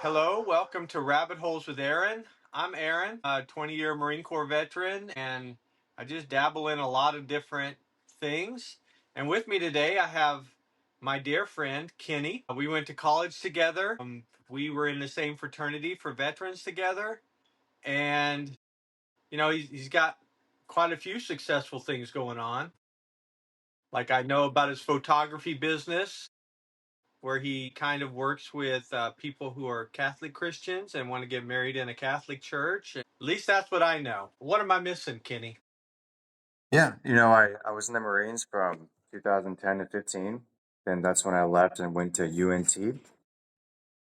Hello, welcome to Rabbit Holes with Aaron. I'm Aaron, a 20-year Marine Corps veteran, and I just dabble in a lot of different things. And with me today, I have my dear friend, Kenny. We went to college together. We were in the same fraternity for veterans together. And, he's got quite a few successful things going on. Like I know about his photography business, where he kind of works with people who are Catholic Christians and want to get married in a Catholic church. At least that's what I know. What am I missing, Kenny? Yeah, I was in the Marines from 2010 to 15. Then that's when I left and went to UNT.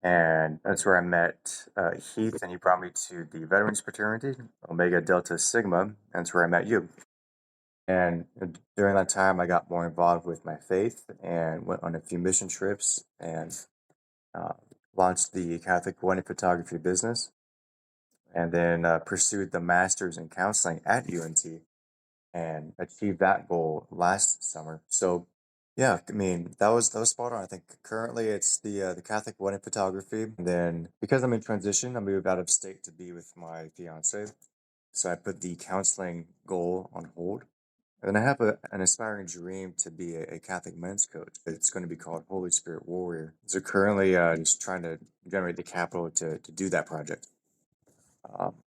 And that's where I met Heath, and he brought me to the Veterans Fraternity, Omega Delta Sigma. And that's where I met you. And during that time, I got more involved with my faith and went on a few mission trips and uh, launched the Catholic wedding photography business. And then pursued the master's in counseling at UNT and achieved that goal last summer. So, yeah, I mean that was spot on. I think currently it's the Catholic wedding photography. And then because I'm in transition, I moved out of state to be with my fiance. So I put the counseling goal on hold. And then I have an aspiring dream to be a Catholic men's coach. It's going to be called Holy Spirit Warrior. So currently, just trying to generate the capital to do that project.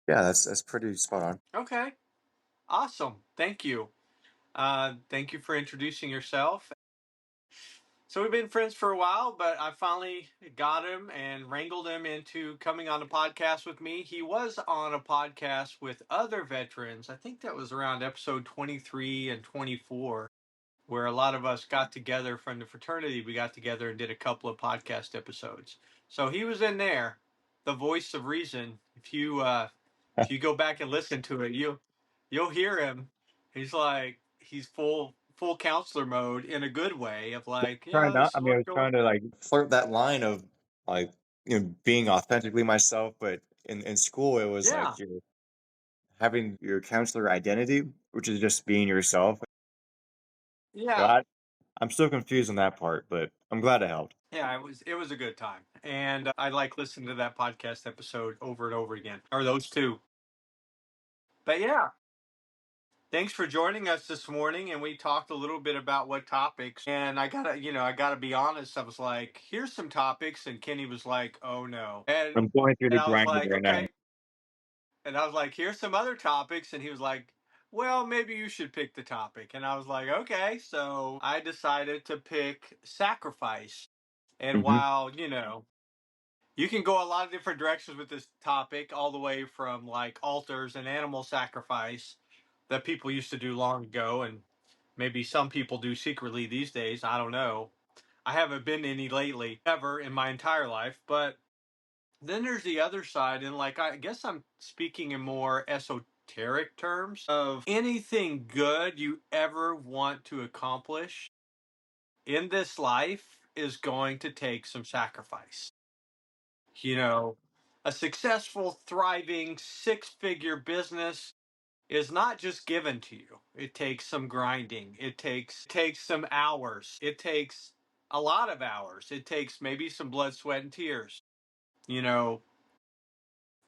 Yeah, that's pretty spot on. Okay, awesome. Thank you. Thank you for introducing yourself. So we've been friends for a while, but I finally got him and wrangled him into coming on a podcast with me. He was on a podcast with other veterans. I think that was around episode 23 and 24, where a lot of us got together from the fraternity. We got together and did a couple of podcast episodes. So he was in there, the voice of reason. If you go back and listen to it, you'll hear him. He's full counselor mode in a good way of like, Trying yeah, not. this I is mean, I what's was going. trying to like flirt that line of like being authentically myself, but in school it was Yeah, like you're having your counselor identity, which is just being yourself. So yeah, I'm still confused on that part, but I'm glad it helped. yeah. It was a good time, and I like listening to that podcast episode over and over again, or those two. But yeah, thanks for joining us this morning, and we talked a little bit about what topics. And I gotta be honest. I was like, "Here's some topics," and Kenny was like, "Oh no," I'm going through and the I was grinder like, right now. "Okay," and I was like, "Here's some other topics," and he was like, "Well, maybe you should pick the topic," and I was like, "Okay," so I decided to pick sacrifice. And Hmm. while you can go a lot of different directions with this topic, all the way from like altars and animal sacrifice that people used to do long ago, and maybe some people do secretly these days. I don't know. I haven't been to any lately, ever in my entire life. But then there's the other side, and like I guess I'm speaking in more esoteric terms of anything good you ever want to accomplish in this life is going to take some sacrifice. You know, a successful, thriving, six-figure business is not just given to you. It takes some grinding. It takes some hours. It takes a lot of hours. It takes maybe some blood, sweat, and tears. You know,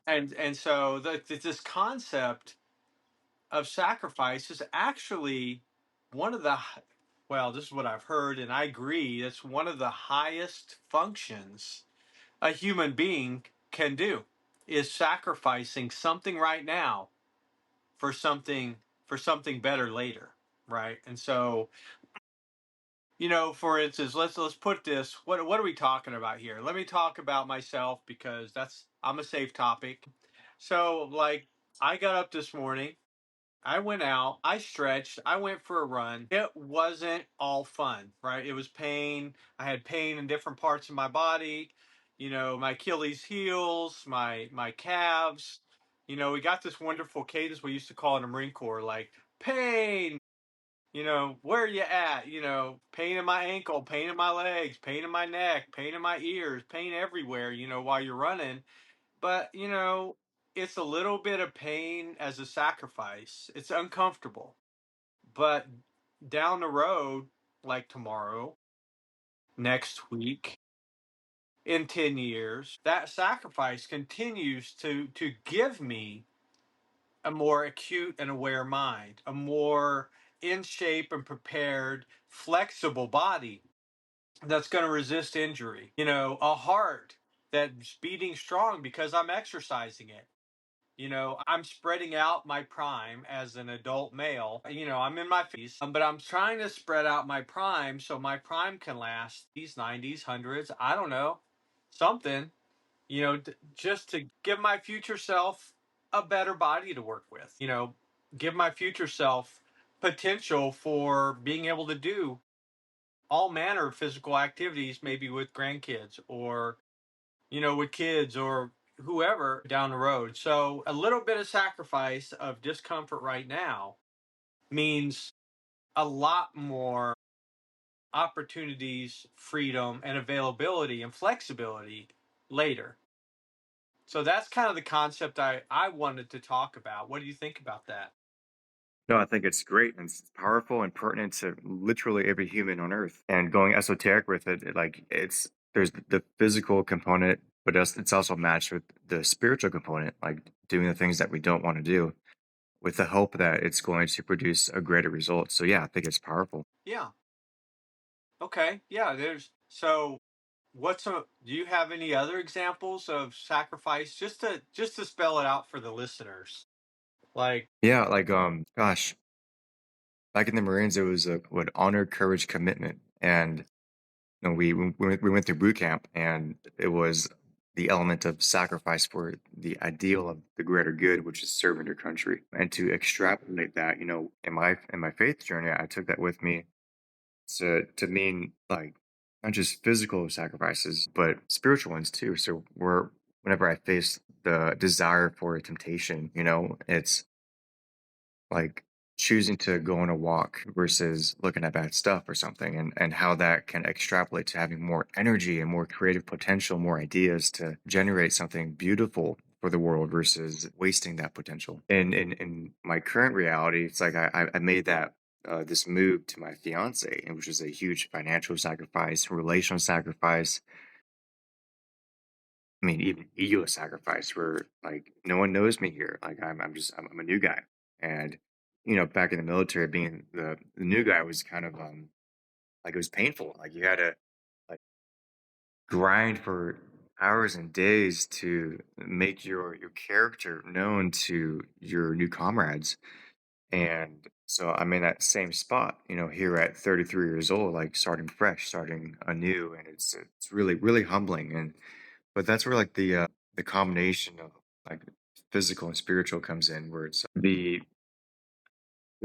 and so this concept of sacrifice is actually one of the well, this is what I've heard, and I agree. It's one of the highest functions a human being can do is sacrificing something right now for something better later, right? And so, for instance, let's put this. What are we talking about here? Let me talk about myself because I'm a safe topic. So, like, I got up this morning. I went out, I stretched, I went for a run. It wasn't all fun, right? It was pain. I had pain in different parts of my body, my Achilles heels, my calves. We got this wonderful cadence we used to call in the Marine Corps, like pain, where are you at? Pain in my ankle, pain in my legs, pain in my neck, pain in my ears, pain everywhere, while you're running. But, it's a little bit of pain as a sacrifice. It's uncomfortable. But down the road, like tomorrow, next week, in 10 years, that sacrifice continues to give me a more acute and aware mind, a more in shape and prepared, flexible body that's going to resist injury, a heart that's beating strong because I'm exercising it. I'm spreading out my prime as an adult male. I'm in my 50s, but I'm trying to spread out my prime so my prime can last these 90s, hundreds, I don't know, something, just to give my future self a better body to work with, give my future self potential for being able to do all manner of physical activities, maybe with grandkids or with kids or whoever down the road. So a little bit of sacrifice of discomfort right now means a lot more opportunities, freedom, and availability and flexibility later. So that's kind of the concept I wanted to talk about. What do you think about that? No, I think it's great and it's powerful and pertinent to literally every human on earth. And going esoteric with it, like it's there's the physical component, but it's also matched with the spiritual component, like doing the things that we don't want to do, with the hope that it's going to produce a greater result. So yeah, I think it's powerful. Yeah. Okay. Yeah. Do you have any other examples of sacrifice just to spell it out for the listeners? Like, Yeah, like gosh, like in the Marines, it was a what honor, courage, commitment, and we went through boot camp, and it was the element of sacrifice for the ideal of the greater good, which is serving your country. And to extrapolate that, in my faith journey, I took that with me to mean like not just physical sacrifices, but spiritual ones too. So whenever I face the desire for a temptation, it's like choosing to go on a walk versus looking at bad stuff or something, and how that can extrapolate to having more energy and more creative potential, more ideas to generate something beautiful for the world versus wasting that potential. And in my current reality, it's like I made that this move to my fiance, and which is a huge financial sacrifice, relational sacrifice. I mean, even ego sacrifice where like no one knows me here. Like I'm a new guy. And back in the military, being the new guy was kind of like it was painful. Like you had to like grind for hours and days to make your character known to your new comrades. And so I'm in that same spot, here at 33 years old, like starting fresh, starting anew, and it's really really humbling. And but that's where like the combination of like physical and spiritual comes in, where it's the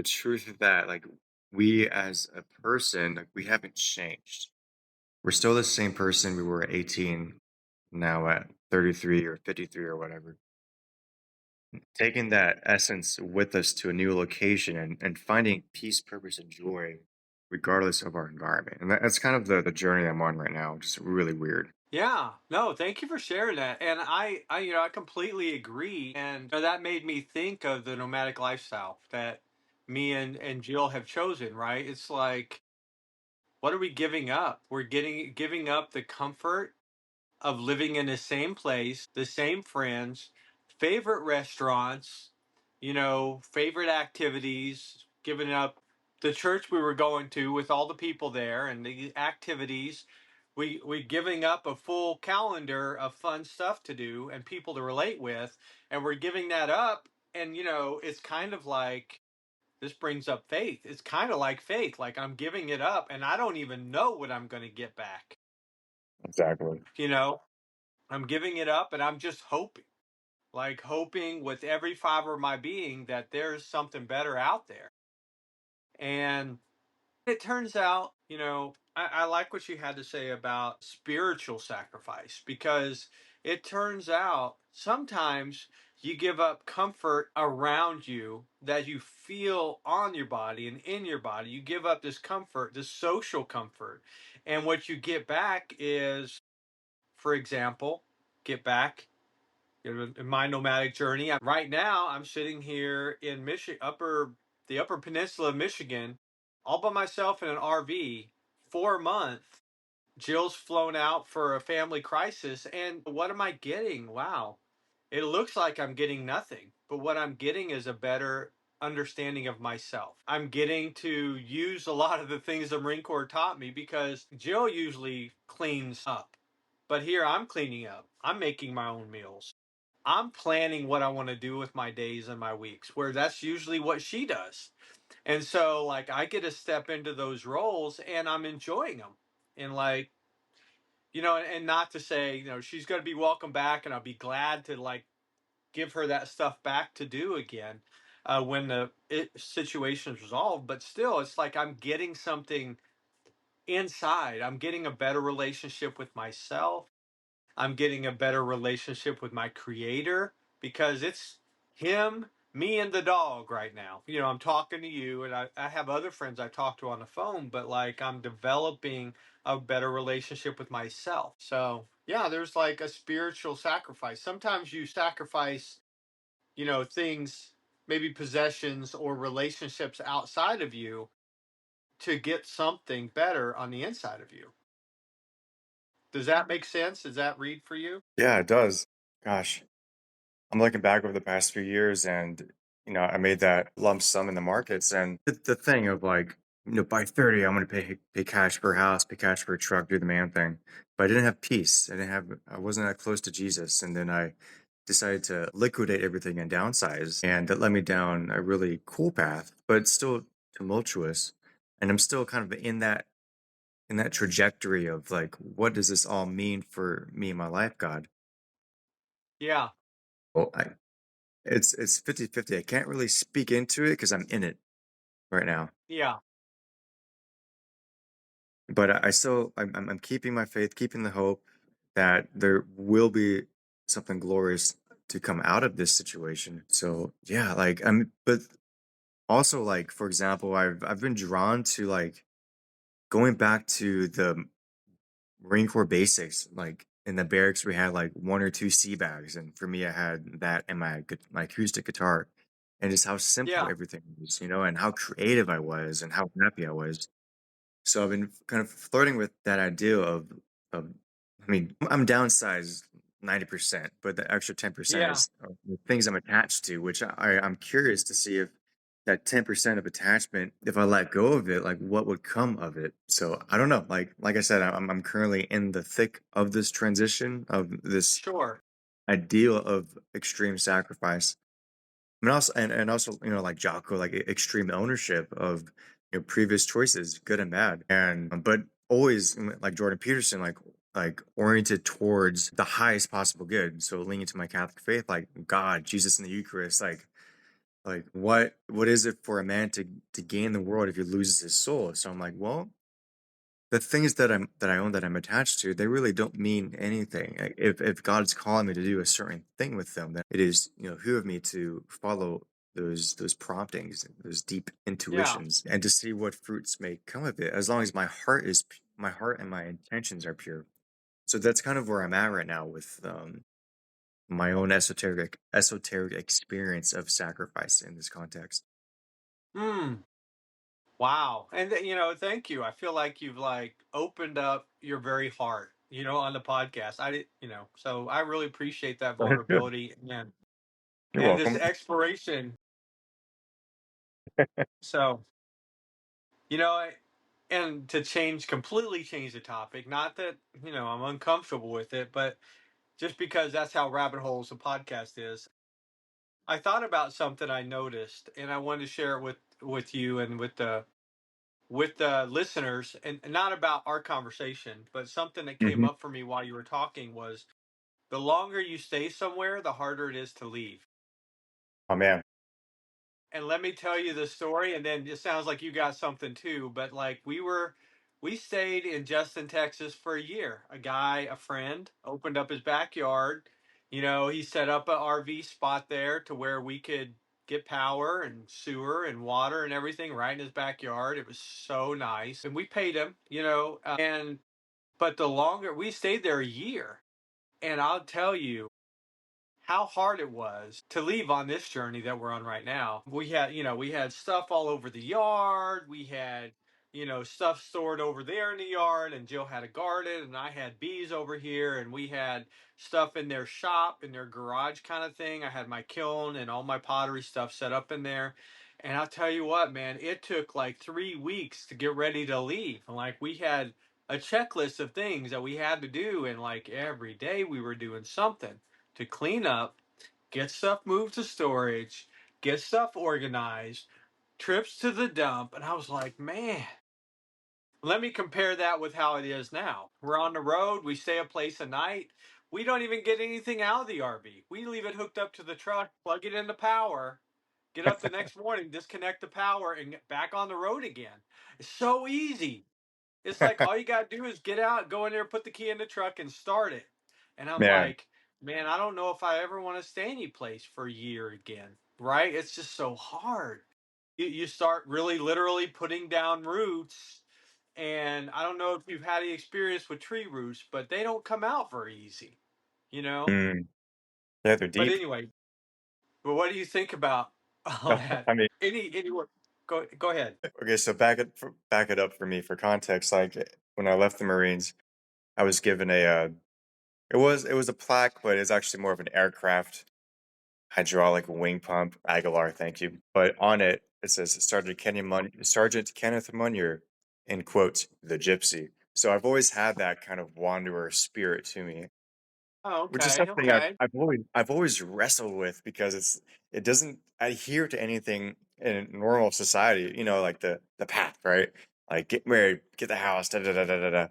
truth of that, like we as a person, like we haven't changed. We're still the same person we were at 18, now at 33 or 53 or whatever. Taking that essence with us to a new location, and finding peace, purpose, and joy regardless of our environment. And that's kind of the journey I'm on right now, just really weird. yeah, no, thank you for sharing that. And I completely agree. And that made me think of the nomadic lifestyle that me and Jill have chosen, right? It's like, what are we giving up? We're giving up the comfort of living in the same place, the same friends, favorite restaurants, favorite activities, giving up the church we were going to with all the people there and the activities. We giving up a full calendar of fun stuff to do and people to relate with, and we're giving that up. And it's kind of like this brings up faith. It's kind of like faith, like I'm giving it up and I don't even know what I'm going to get back. Exactly. You know, I'm giving it up and I'm just hoping, like hoping with every fiber of my being that there's something better out there. And it turns out, I like what you had to say about spiritual sacrifice because it turns out sometimes you give up comfort around you that you feel on your body and in your body. You give up this comfort, this social comfort. And what you get back is, for example, get back in my nomadic journey. Right now, I'm sitting here in the Upper Peninsula of Michigan, all by myself in an RV for a month, Jill's flown out for a family crisis, and what am I getting? Wow. It looks like I'm getting nothing, but what I'm getting is a better understanding of myself. I'm getting to use a lot of the things the Marine Corps taught me because Jill usually cleans up, but here I'm cleaning up. I'm making my own meals. I'm planning what I want to do with my days and my weeks, where that's usually what she does. And so, like, I get to step into those roles and I'm enjoying them. And, like, and not to say, she's going to be welcome back and I'll be glad to, like, give her that stuff back to do again when the situation is resolved. But still, it's like I'm getting something inside. I'm getting a better relationship with myself. I'm getting a better relationship with my creator because it's him, me, and the dog right now. I'm talking to you, and I have other friends I talk to on the phone, but like I'm developing a better relationship with myself. So, yeah, there's like a spiritual sacrifice. Sometimes you sacrifice, things, maybe possessions or relationships outside of you to get something better on the inside of you. Does that make sense? Does that read for you? Yeah, it does. Gosh, I'm looking back over the past few years and, I made that lump sum in the markets and the thing of like, by 30, I'm going to pay cash for a house, pay cash for a truck, do the man thing. But I didn't have peace. I wasn't that close to Jesus. And then I decided to liquidate everything and downsize. And that led me down a really cool path, but still tumultuous. And I'm still kind of in that trajectory of like, what does this all mean for me and my life, God? Yeah. Well, it's 50-50. I can't really speak into it because I'm in it right now. Yeah. But I'm keeping my faith, keeping the hope that there will be something glorious to come out of this situation. So yeah, like but also like for example, I've been drawn to like going back to the Marine Corps basics. Like in the barracks, we had like one or two sea bags, and for me, I had that and my acoustic guitar, and just how simple Yeah. everything was, and how creative I was, and how happy I was. So I've been kind of flirting with that idea of I mean, I'm downsized 90%, but the extra 10% Yeah. is the things I'm attached to, which I'm curious to see if that 10% of attachment, if I let go of it, like what would come of it. So I don't know. Like I said, I'm currently in the thick of this transition of this Sure. ideal of extreme sacrifice. I mean, and also, like Jocko, like extreme ownership of previous choices, good and bad, and but always like Jordan Peterson, like oriented towards the highest possible good. So leaning to my Catholic faith, like God, Jesus, and the Eucharist, like what is it for a man to gain the world if he loses his soul? So I'm like, well, the things that I own that I'm attached to, they really don't mean anything. Like, if God's calling me to do a certain thing with them, then it is who of me to follow those promptings, those deep Yeah. intuitions, and to see what fruits may come of it. As long as my heart and my intentions are pure. So that's kind of where I'm at right now with my own esoteric experience of sacrifice in this context. Hmm. Wow. And thank you. I feel like you've like opened up your very heart, on the podcast. I did, so I really appreciate that Good. vulnerability and You're and this welcome. exploration. So, you know, I, and to completely change the topic, not that, I'm uncomfortable with it, but just because that's how Rabbit Holes the podcast is. I thought about something I noticed and I wanted to share it with you and with the listeners, and not about our conversation, but something that came Hmm. up for me while you were talking was the longer you stay somewhere, the harder it is to leave. Oh man. And let me tell you the story, and then it sounds like you got something too. But like we stayed in Justin, Texas for a year. A friend, opened up his backyard. He set up a RV spot there to where we could get power and sewer and water and everything right in his backyard. It was so nice, and we paid him. And but the longer we stayed there a year, and I'll tell you how hard it was to leave on this journey that we're on right now. We had stuff all over the yard. We had stuff stored over there in the yard, and Jill had a garden, and I had bees over here, and we had stuff in their shop, in their garage kind of thing. I had my kiln and all my pottery stuff set up in there. And I'll tell you what, man, it took like 3 weeks to get ready to leave. And like we had a checklist of things that we had to do, and like every day we were doing something to clean up, get stuff moved to storage, get stuff organized, trips to the dump. And I was like, man, let me compare that with how it is now. We're on the road, we stay a place a night. We don't even get anything out of the RV. We leave it hooked up to the truck, plug it into power, get up the next morning, disconnect the power, and get back on the road again. It's so easy. It's like all you got to do is get out, go in there, put the key in the truck, and start it. And I'm Man. like, man, I don't know if I ever want to stay any place for a year again, right? It's just so hard. You start really literally putting down roots. And I don't know if you've had any experience with tree roots, but they don't come out very easy, you know? Mm. Yeah, they're But deep. anyway, but what do you think about all that? I mean, Any go ahead. okay, so back it up for me for context. Like when I left the Marines, I was given it was a plaque, but it's actually more of an aircraft hydraulic wing pump. Aguilar, thank you. But on it, it says Sergeant Kenneth Munyer, in quotes, the Gypsy. So I've always had that kind of wanderer spirit to me, Oh, which is okay, something okay. I've always wrestled with because it doesn't adhere to anything in normal society, like the path, right? Like get married, get the house, da da da da da da.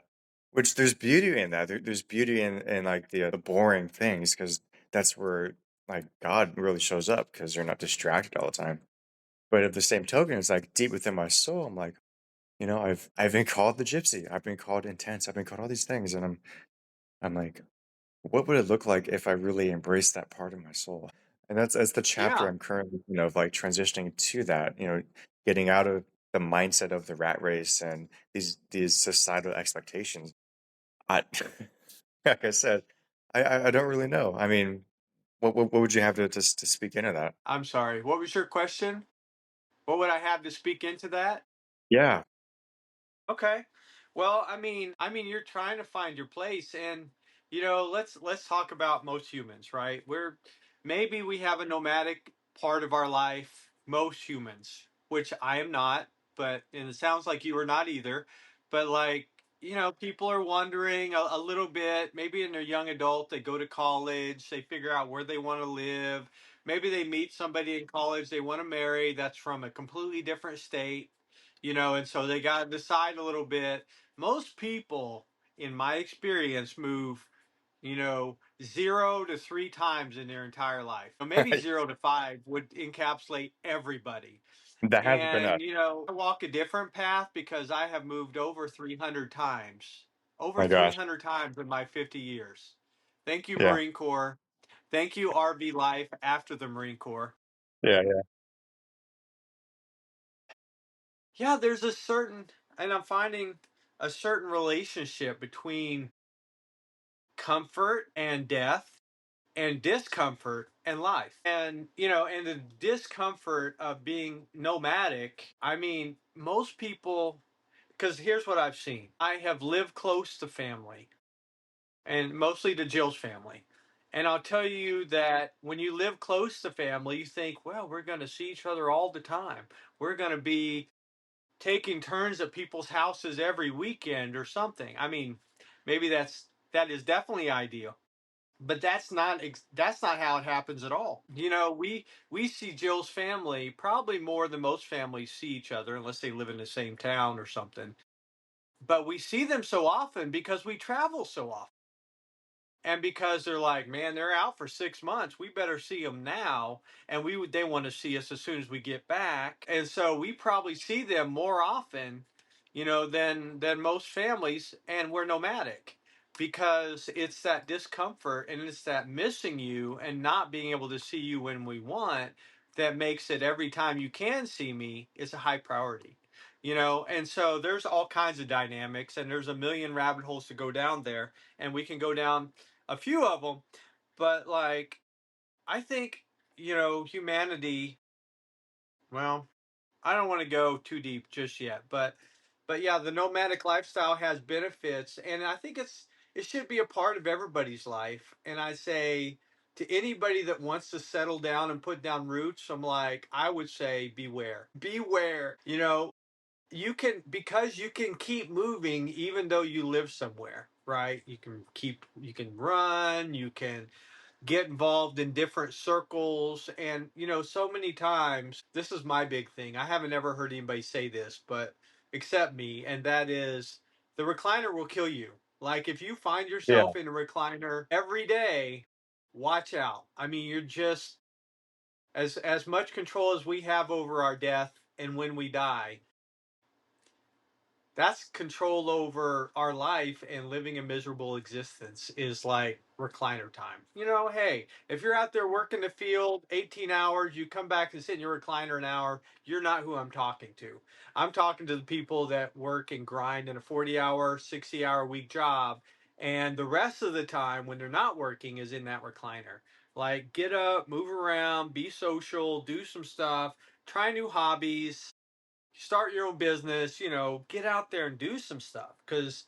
Which there's beauty in that. There's beauty in like the boring things because that's where like God really shows up because you're not distracted all the time. But at the same token, it's like deep within my soul, I'm like, I've been called the gypsy. I've been called intense. I've been called all these things, and I'm like, what would it look like if I really embraced that part of my soul? And that's the chapter Yeah, I'm currently, like transitioning to that, getting out of the mindset of the rat race and these societal expectations. I, like I said, I don't really know. I mean, what would you have to speak into that? I'm sorry. What was your question? What would I have to speak into that? Yeah. Okay. Well, I mean, you're trying to find your place, and let's talk about most humans, right? Maybe we have a nomadic part of our life. Most humans, which I am not, and it sounds like you are not either. But like, people are wondering a little bit. Maybe in their young adult, they go to college, they figure out where they want to live. Maybe they meet somebody in college they want to marry that's from a completely different state, and so they got to decide a little bit. Most people, in my experience, move, 0 to 3 times in their entire life. Maybe 0 to 5 would encapsulate everybody. That has been And, us. I walk a different path because I have moved over 300 times, over My gosh. 300 times in my 50 years. Thank you, Yeah. Marine Corps. Thank you, RV life after the Marine Corps. Yeah. Yeah. Yeah, and I'm finding a certain relationship between comfort and death, and discomfort and life. And, and the discomfort of being nomadic, I mean, most people, because here's what I've seen. I have lived close to family, and mostly to Jill's family. And I'll tell you that when you live close to family, you think, well, we're going to see each other all the time. We're going to be taking turns at people's houses every weekend or something. I mean, maybe that is definitely ideal, but that's not how it happens at all. We see Jill's family probably more than most families see each other, unless they live in the same town or something. But we see them so often because we travel so often. And because they're like, man, they're out for 6 months, we better see them now. And they want to see us as soon as we get back, and so we probably see them more often, than most families. And we're nomadic because it's that discomfort and it's that missing you and not being able to see you when we want that makes it every time you can see me, it's a high priority. And so there's all kinds of dynamics, and there's a million rabbit holes to go down there, and we can go down a few of them. But like, I think, humanity, well, I don't want to go too deep just yet, but But yeah, the nomadic lifestyle has benefits, and I think it should be a part of everybody's life. And I say to anybody that wants to settle down and put down roots, I'm like, I would say beware. Beware. You can, because you can keep moving even though you live somewhere, right? You can run, you can get involved in different circles. And so many times, this is my big thing, I haven't ever heard anybody say this, but except me, and that is, the recliner will kill you. Like, if you find Yeah. yourself in a recliner every day, watch out. I mean, you're just, as much control as we have over our death and when we die, that's control over our life, and living a miserable existence is like recliner time. Hey, if you're out there working the field 18 hours, you come back and sit in your recliner an hour, you're not who I'm talking to. I'm talking to the people that work and grind in a 40-hour, 60-hour week job, and the rest of the time when they're not working is in that recliner. Like, get up, move around, be social, do some stuff, try new hobbies, start your own business, get out there and do some stuff, because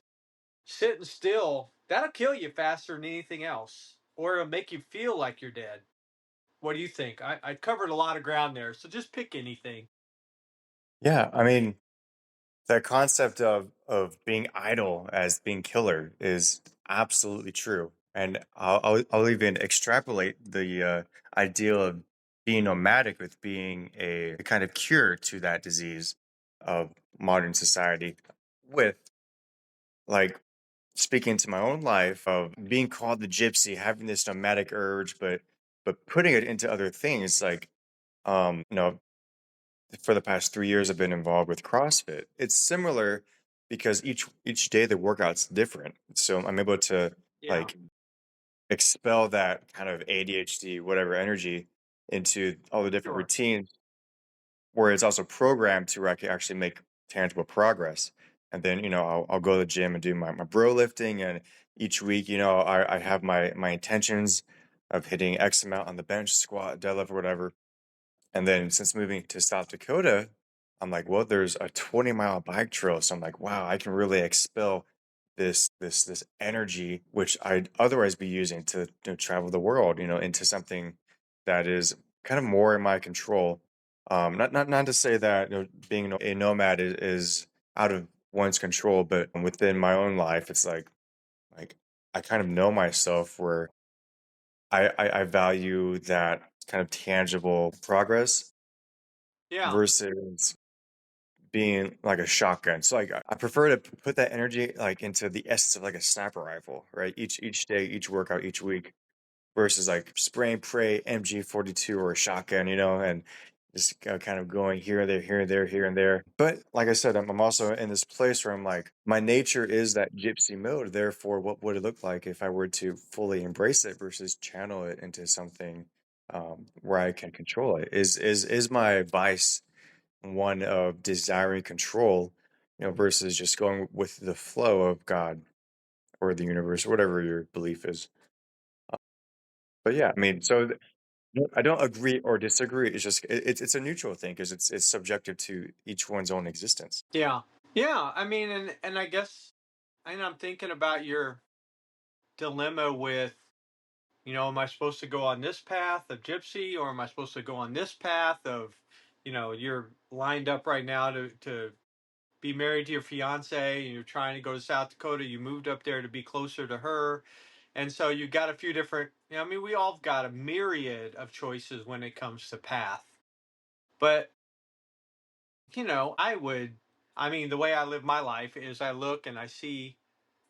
sitting still, that'll kill you faster than anything else, or it'll make you feel like you're dead. What do you think? I covered a lot of ground there, so just pick anything. Yeah, I mean, the concept of being idle as being killer is absolutely true, and I'll even extrapolate the ideal of being nomadic with being a kind of cure to that disease of modern society. With like speaking to my own life of being called the gypsy, having this nomadic urge, but putting it into other things like you know for the past 3 years I've been involved with CrossFit. It's similar because each day the workout's different. So I'm able to Yeah, like expel that kind of ADHD, whatever energy into all the different sure. routines where it's also programmed to where I can actually make tangible progress. And then, I'll go to the gym and do my bro lifting. And each week, I have my intentions of hitting X amount on the bench, squat, deadlift, or whatever. And then since moving to South Dakota, I'm like, well, there's a 20-mile bike trail. So I'm like, wow, I can really expel this energy, which I'd otherwise be using to travel the world, into something that is kind of more in my control. Not to say that being a nomad is out of one's control, but within my own life, it's like I kind of know myself where I value that kind of tangible progress Yeah, versus being like a shotgun. So like I prefer to put that energy like into the essence of like a sniper rifle, right? Each day, each workout, each week, versus like spray and pray MG42 or a shotgun, and just kind of going here and there, here and there, here and there. But like I said, I'm also in this place where I'm like, my nature is that gypsy mode. Therefore, what would it look like if I were to fully embrace it versus channel it into something where I can control it? Is my vice one of desiring control, versus just going with the flow of God or the universe or whatever your belief is? But yeah, I mean, so I don't agree or disagree. It's just it's a neutral thing because it's subjective to each one's own existence. yeah, yeah. I mean, and I guess, and I'm thinking about your dilemma with, am I supposed to go on this path of gypsy, or am I supposed to go on this path of, you're lined up right now to be married to your fiance, and you're trying to go to South Dakota. You moved up there to be closer to her. And so you got a few different, I mean, we all got a myriad of choices when it comes to path. But, I mean, the way I live my life is I look and I see,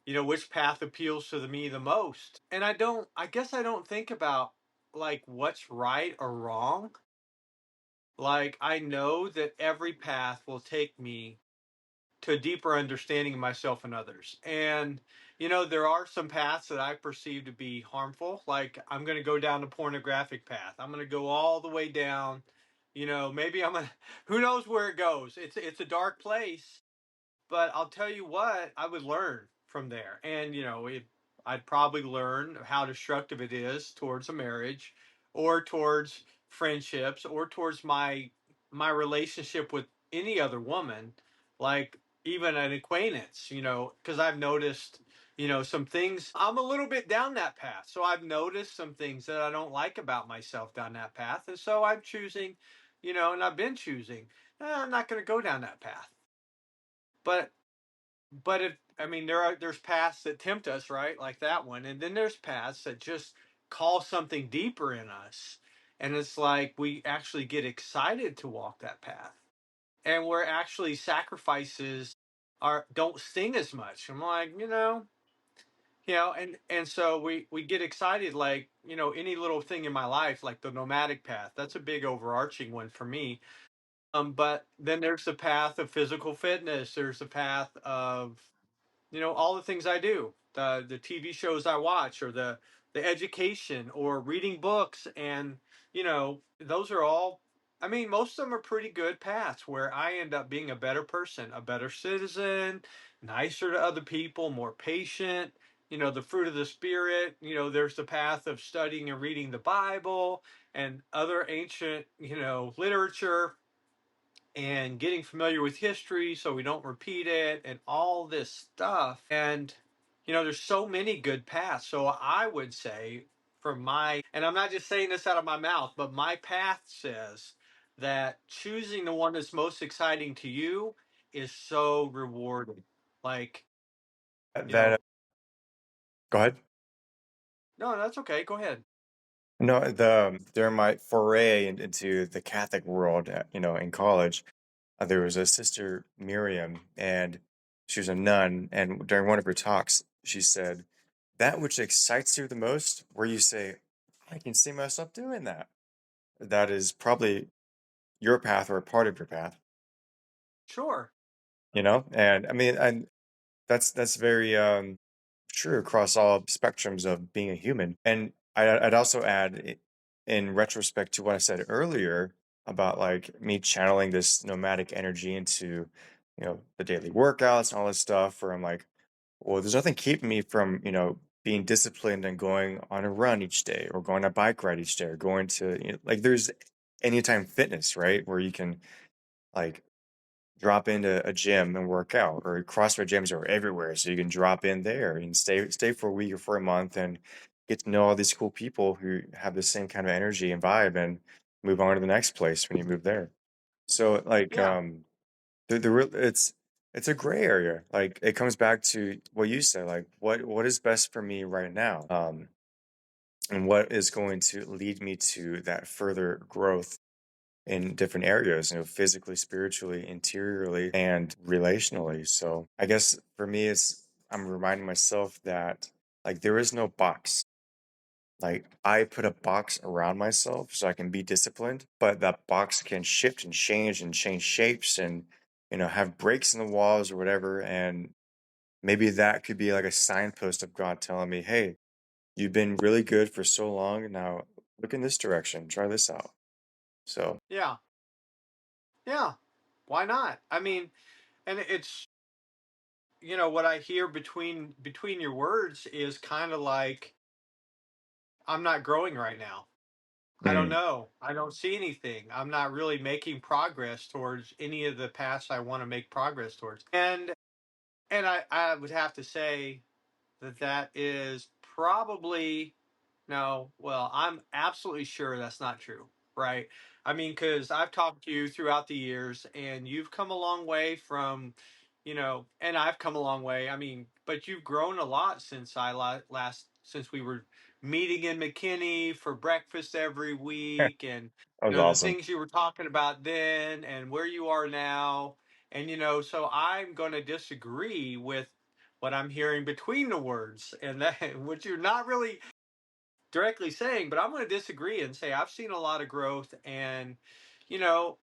which path appeals to me the most. And I guess I don't think about like what's right or wrong. Like, I know that every path will take me to a deeper understanding of myself and others. And, there are some paths that I perceive to be harmful. Like, I'm going to go down the pornographic path. I'm going to go all the way down. Maybe I'm going to, who knows where it goes? It's a dark place, but I'll tell you what, I would learn from there. And, I'd probably learn how destructive it is towards a marriage, or towards friendships, or towards my relationship with any other woman. Like, even an acquaintance, because I've noticed, some things. I'm a little bit down that path. So I've noticed some things that I don't like about myself down that path. And so I'm choosing, and I've been choosing, I'm not going to go down that path. But, if, I mean, there's paths that tempt us, right? Like that one. And then there's paths that just call something deeper in us. And it's like we actually get excited to walk that path, and where actually sacrifices are don't sting as much. I'm like, and so we get excited, like, any little thing in my life, like the nomadic path. That's a big overarching one for me. But then there's the path of physical fitness. There's the path of, all the things I do, the TV shows I watch, or the education, or reading books, and those are all. I mean, most of them are pretty good paths where I end up being a better person, a better citizen, nicer to other people, more patient. The fruit of the spirit. There's the path of studying and reading the Bible and other ancient, literature, and getting familiar with history so we don't repeat it, and all this stuff. And there's so many good paths. So I would say, and I'm not just saying this out of my mouth, but my path says that choosing the one that's most exciting to you is so rewarding. Like, you That know go ahead. no, that's okay, go ahead. No, the during my foray into the Catholic world, in college, there was a sister Miriam, and she was a nun. And during one of her talks, she said, "That which excites you the most, where you say, I can see myself doing that. That is probably your path or a part of your path, Sure. And I mean, and that's very true across all spectrums of being a human. And I'd also add, in retrospect to what I said earlier about like me channeling this nomadic energy into, the daily workouts and all this stuff, where I'm like, well, there's nothing keeping me from, being disciplined and going on a run each day, or going on a bike ride each day, or going to, like there's anytime fitness, right? Where you can like drop into a gym and work out, or CrossFit gyms are everywhere, so you can drop in there and stay for a week or for a month and get to know all these cool people who have the same kind of energy and vibe, and move on to the next place when you move there. So like Yeah. it's a gray area. Like it comes back to what you said, like what is best for me right now, and what is going to lead me to that further growth in different areas, physically, spiritually, interiorly, and relationally. So I guess for me, I'm reminding myself that like there is no box. Like I put a box around myself so I can be disciplined, but that box can shift and change shapes, and have breaks in the walls or whatever. And maybe that could be like a signpost of God telling me, "Hey, you've been really good for so long. Now look in this direction. Try this out." So. Yeah. Yeah. Why not? I mean, and it's, what I hear between your words is kind of like, I'm not growing right now. I don't Mm. know. I don't see anything. I'm not really making progress towards any of the paths I want to make progress towards. And I would have to say that that is probably, no, well, I'm absolutely sure that's not true, right? I mean, because I've talked to you throughout the years, and you've come a long way from, and I've come a long way. I mean, but you've grown a lot since since we were meeting in McKinney for breakfast every That week, and was the awesome. things you were talking about then, and where you are now. And so I'm going to disagree with what I'm hearing between the words, and that which you're not really directly saying, but I'm going to disagree and say I've seen a lot of growth. And you know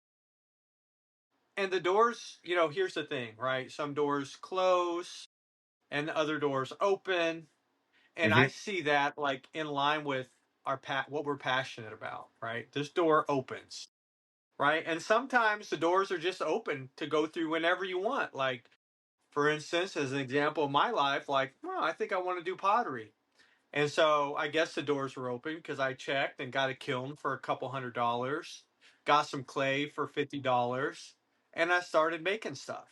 and the doors, here's the thing, right? Some doors close and the other doors open, and I Hmm. see that like in line with what we're passionate about, right? This door opens, right? And sometimes the doors are just open to go through whenever you want. Like, for instance, as an example of my life, like, well, I think I want to do pottery. And so I guess the doors were open because I checked and got a kiln for a couple $100, got some clay for $50, and I started making stuff.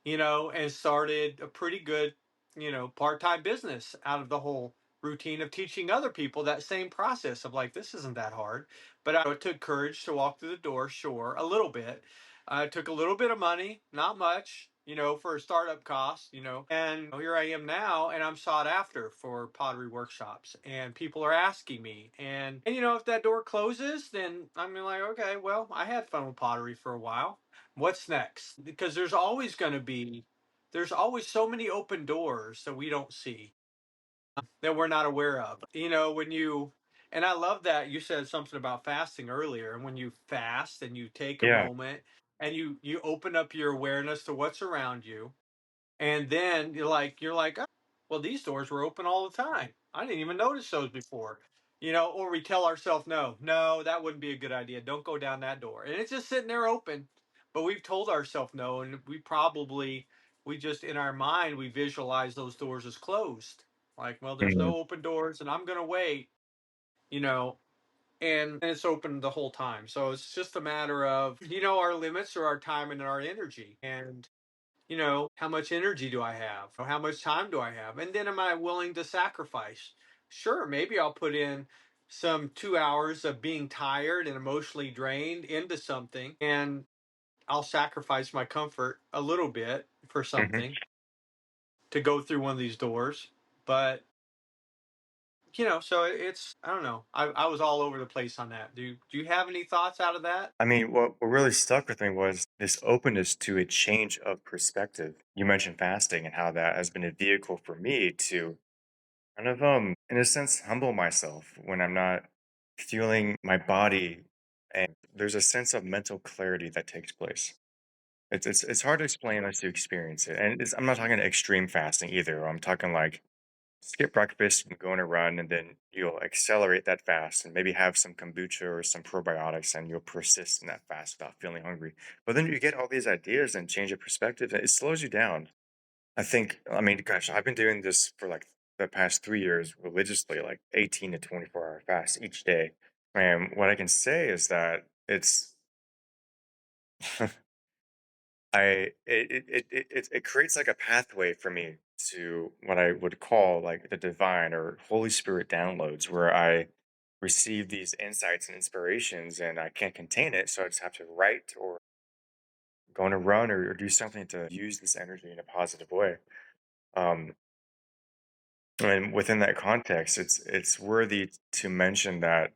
and started a pretty good, part time business out of the whole routine of teaching other people that same process of like, this isn't that hard. But it took courage to walk through the door, sure, a little bit. It took a little bit of money, not much, for a startup cost, and here I am now, and I'm sought after for pottery workshops, and people are asking me, and if that door closes, then I'm like, okay, well, I had fun with pottery for a while. What's next? Because there's always so many open doors that we don't see, that we're not aware of. And I love that you said something about fasting earlier. And when you fast and you take a Yeah. moment and you open up your awareness to what's around you, and then you're like, oh, well, these doors were open all the time. I didn't even notice those before. Or we tell ourselves, no, no, that wouldn't be a good idea. Don't go down that door. And it's just sitting there open. But we've told ourselves no, and we just in our mind we visualize those doors as closed. Like, well, there's Mhm. no open doors, and I'm gonna wait, you know, and it's open the whole time. So it's just a matter of, our limits or our time and our energy. And how much energy do I have? How much time do I have? And then am I willing to sacrifice? Sure, maybe I'll put in some 2 hours of being tired and emotionally drained into something, and I'll sacrifice my comfort a little bit for Mhm. something to go through one of these doors. But, so I don't know. I was all over the place on that. Do you have any thoughts out of that? I mean, what really stuck with me was this openness to a change of perspective. You mentioned fasting and how that has been a vehicle for me to kind of, in a sense, humble myself when I'm not feeling my body. And there's a sense of mental clarity that takes place. It's hard to explain unless you experience it. And I'm not talking extreme fasting either. I'm talking like skip breakfast and go on a run, and then you'll accelerate that fast and maybe have some kombucha or some probiotics, and you'll persist in that fast without feeling hungry. But then you get all these ideas and change of perspective, and it slows you down. I mean, gosh, I've been doing this for like the past 3 years religiously, like 18 to 24-hour fasts each day. And what I can say is that it's it creates like a pathway for me to what I would call like the divine or Holy Spirit downloads, where I receive these insights and inspirations, and I can't contain it, so I just have to write or go on a run or do something to use this energy in a positive way. Um, and within that context, it's worthy to mention that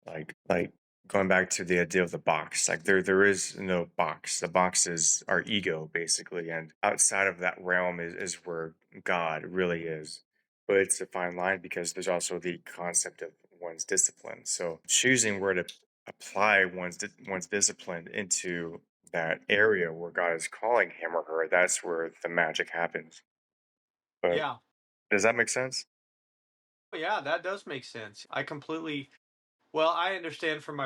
like going back to the idea of the box, like there is no box. The box is our ego basically, and outside of that realm is where God really is. But it's a fine line because there's also the concept of one's discipline. So choosing where to apply one's discipline into that area where God is calling him or her, that's where the magic happens. But Yeah. does that make sense? Yeah, that does make sense. Well, I understand from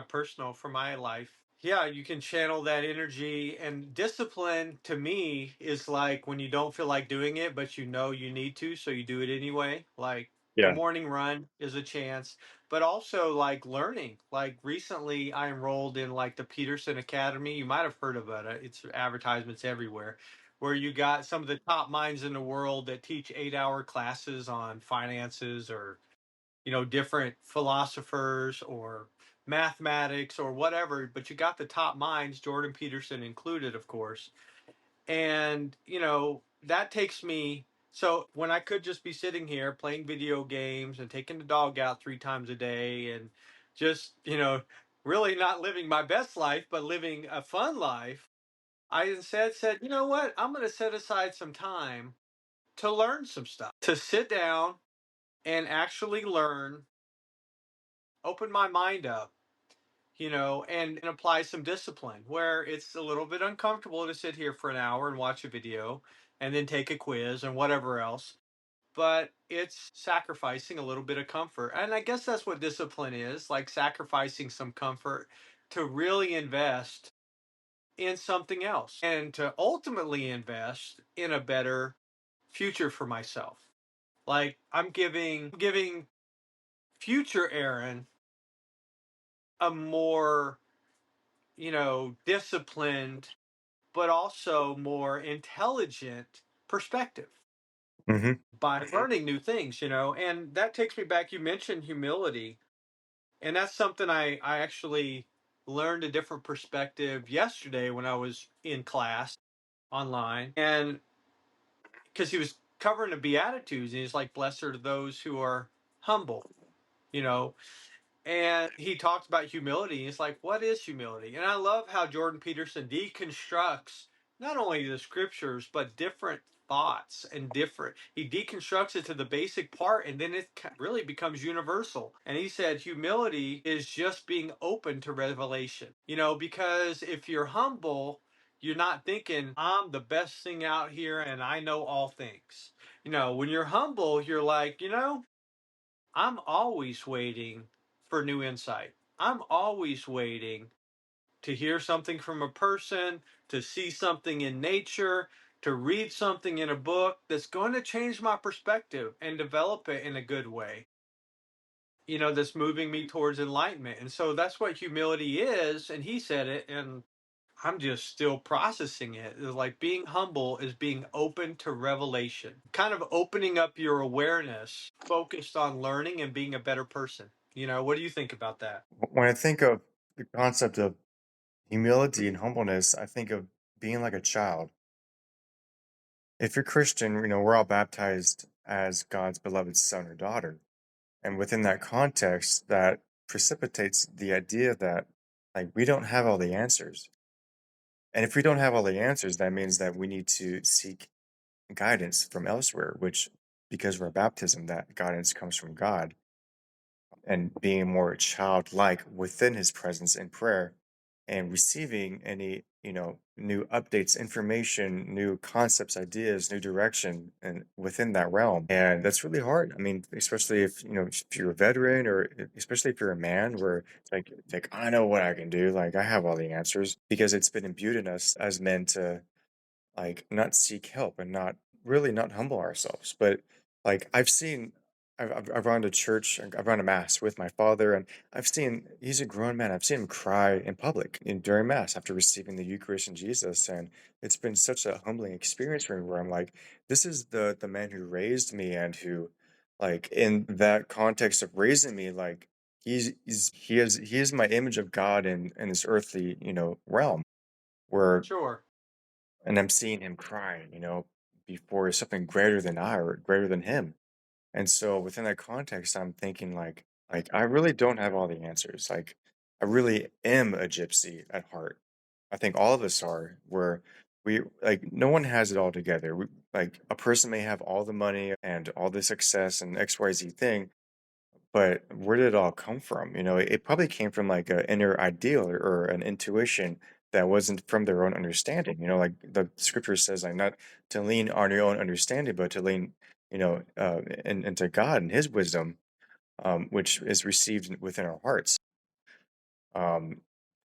my life. Yeah, you can channel that energy, and discipline to me is like when you don't feel like doing it, but you need to, so you do it anyway. Like the Yeah. morning run is a chance, but also like learning. Like recently I enrolled in like the Peterson Academy. You might have heard about it. It's advertisements everywhere. Where you got some of the top minds in the world that teach 8-hour classes on finances or different philosophers or mathematics or whatever, but you got the top minds, Jordan Peterson included, of course. And, that takes me. So when I could just be sitting here playing video games and taking the dog out 3 times a day and just, really not living my best life, but living a fun life, I instead said, you know what? I'm going to set aside some time to learn some stuff, to sit down and actually learn, open my mind up, and apply some discipline where it's a little bit uncomfortable to sit here for an hour and watch a video and then take a quiz and whatever else. But it's sacrificing a little bit of comfort. And I guess that's what discipline is, like sacrificing some comfort to really invest in something else and to ultimately invest in a better future for myself. Like I'm giving future Aaron a more, disciplined but also more intelligent perspective Hmm. by learning new things, and that takes me back. You mentioned humility, and that's something I actually learned a different perspective yesterday when I was in class online, and because he was covering the Beatitudes, and he's like, "Blessed are those who are humble," you know, and he talked about humility. He's like, what is humility? And I love how Jordan Peterson deconstructs not only the scriptures, but different thoughts and different. He deconstructs it to the basic part, and then it really becomes universal. And he said humility is just being open to revelation, because if you're humble, you're not thinking, I'm the best thing out here and I know all things. When you're humble, you're like, I'm always waiting for new insight. I'm always waiting to hear something from a person, to see something in nature, to read something in a book that's going to change my perspective and develop it in a good way, that's moving me towards enlightenment. And so that's what humility is. And he said it, and I'm just still processing it. It's like being humble is being open to revelation, kind of opening up your awareness, focused on learning and being a better person. What do you think about that? When I think of the concept of humility and humbleness, I think of being like a child. If you're Christian, we're all baptized as God's beloved son or daughter. And within that context, that precipitates the idea that, like, we don't have all the answers. And if we don't have all the answers, that means that we need to seek guidance from elsewhere, which, because of our baptism, that guidance comes from God, and being more childlike within his presence in prayer and receiving any new updates, information, new concepts, ideas, new direction, and within that realm. And that's really hard. I mean, especially if if you're a veteran, or especially if you're a man, where it's like I know what I can do, like I have all the answers, because it's been imbued in us as men to, like, not seek help and not humble ourselves. But like I've gone to church, I've gone to mass with my father, and I've seen he's a grown man. I've seen him cry in public during mass after receiving the Eucharist in Jesus, and it's been such a humbling experience for me, where I'm like, this is the man who raised me, and who, like, in that context of raising me, like, he is my image of God in this earthly realm, where, Sure. and I'm seeing him crying, before something greater than I, or greater than him. And so within that context, I'm thinking, like I really don't have all the answers. Like, I really am a gypsy at heart. I think all of us are, where we, like, no one has it all together. Like, a person may have all the money and all the success and XYZ thing, but where did it all come from? It probably came from, like, an inner ideal, or an intuition that wasn't from their own understanding. Like the scripture says, like, not to lean on your own understanding, but to lean, into God and His wisdom, which is received within our hearts. Um,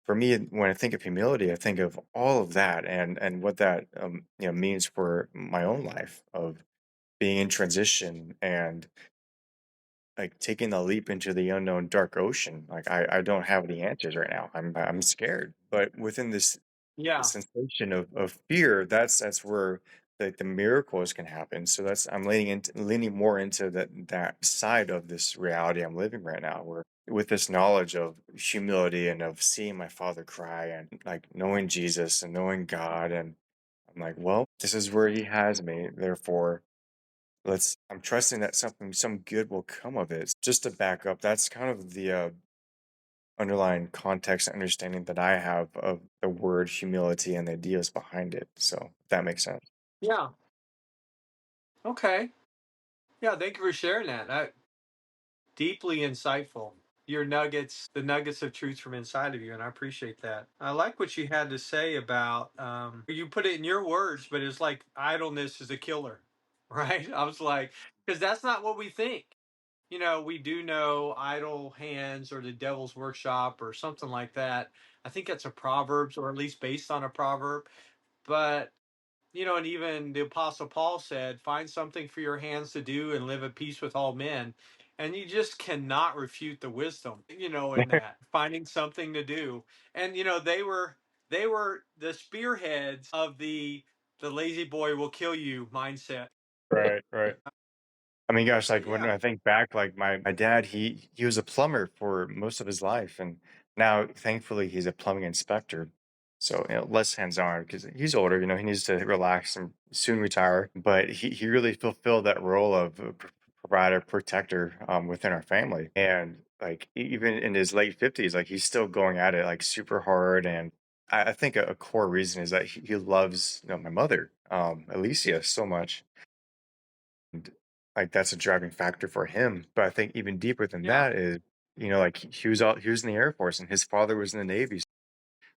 for me, when I think of humility, I think of all of that, and what that means for my own life of being in transition, and, like, taking the leap into the unknown dark ocean. Like, I don't have the answers right now. I'm scared. But within this Yeah. sensation of fear, that's where the miracles can happen. So that's I'm leaning more into that side of this reality I'm living right now, where, with this knowledge of humility and of seeing my father cry, and, like, knowing Jesus and knowing God, and I'm like, well, this is where he has me. Therefore, I'm trusting that some good will come of it. Just to back up, that's kind of the underlying context and understanding that I have of the word humility and the ideas behind it. So, if that makes sense. Yeah. Okay. Yeah. Thank you for sharing that. Deeply insightful. Your nuggets, the nuggets of truth from inside of you, and I appreciate that. I like what you had to say about. You put it in your words, but it's like idleness is a killer, right? I was like, because that's not what we think. We do know idle hands or the devil's workshop or something like that. I think that's a proverbs, or at least based on a proverb. But and even the Apostle Paul said, find something for your hands to do and live at peace with all men. And you just cannot refute the wisdom, in that finding something to do. And, they were the spearheads of the lazy boy will kill you mindset. Right, right. I mean, gosh, But like when yeah, I think back, like my dad, he was a plumber for most of his life, and now thankfully he's a plumbing inspector. So, less hands-on because he's older, he needs to relax and soon retire. But he really fulfilled that role of a provider, protector within our family. And like even in his late 50s, like he's still going at it like super hard. And I think a core reason is that he loves, my mother, Alicia, so much. And, like, that's a driving factor for him, but I think even deeper than yeah, that is, like, he was in the Air Force and his father was in the Navy.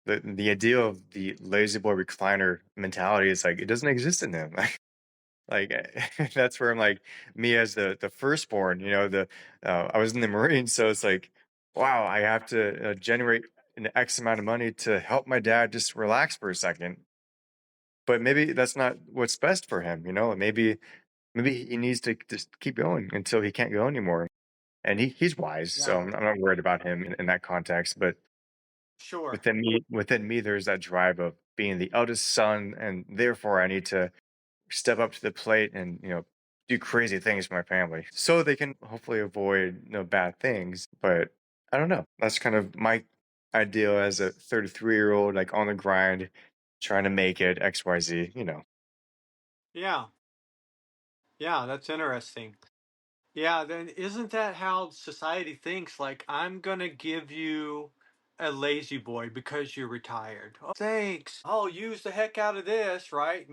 The idea of the lazy boy recliner mentality is, like, it doesn't exist in him. That's where I'm like, me as the firstborn, I was in the Marines, so it's like, wow, I have to, generate an X amount of money to help my dad just relax for a second, but maybe that's not what's best for him, maybe he needs to just keep going until he can't go anymore. And he's wise, so yeah, I'm not worried about him in that context. But sure. within me, there's that drive of being the eldest son, and therefore I need to step up to the plate and do crazy things for my family, so they can hopefully avoid bad things. But I don't know. That's kind of my ideal as a 33-year-old, like on the grind, trying to make it X Y Z. Yeah, yeah, that's interesting. Yeah, then isn't that how society thinks? Like, I'm gonna give you a lazy boy because you're retired. Oh, thanks. I'll use the heck out of this, right?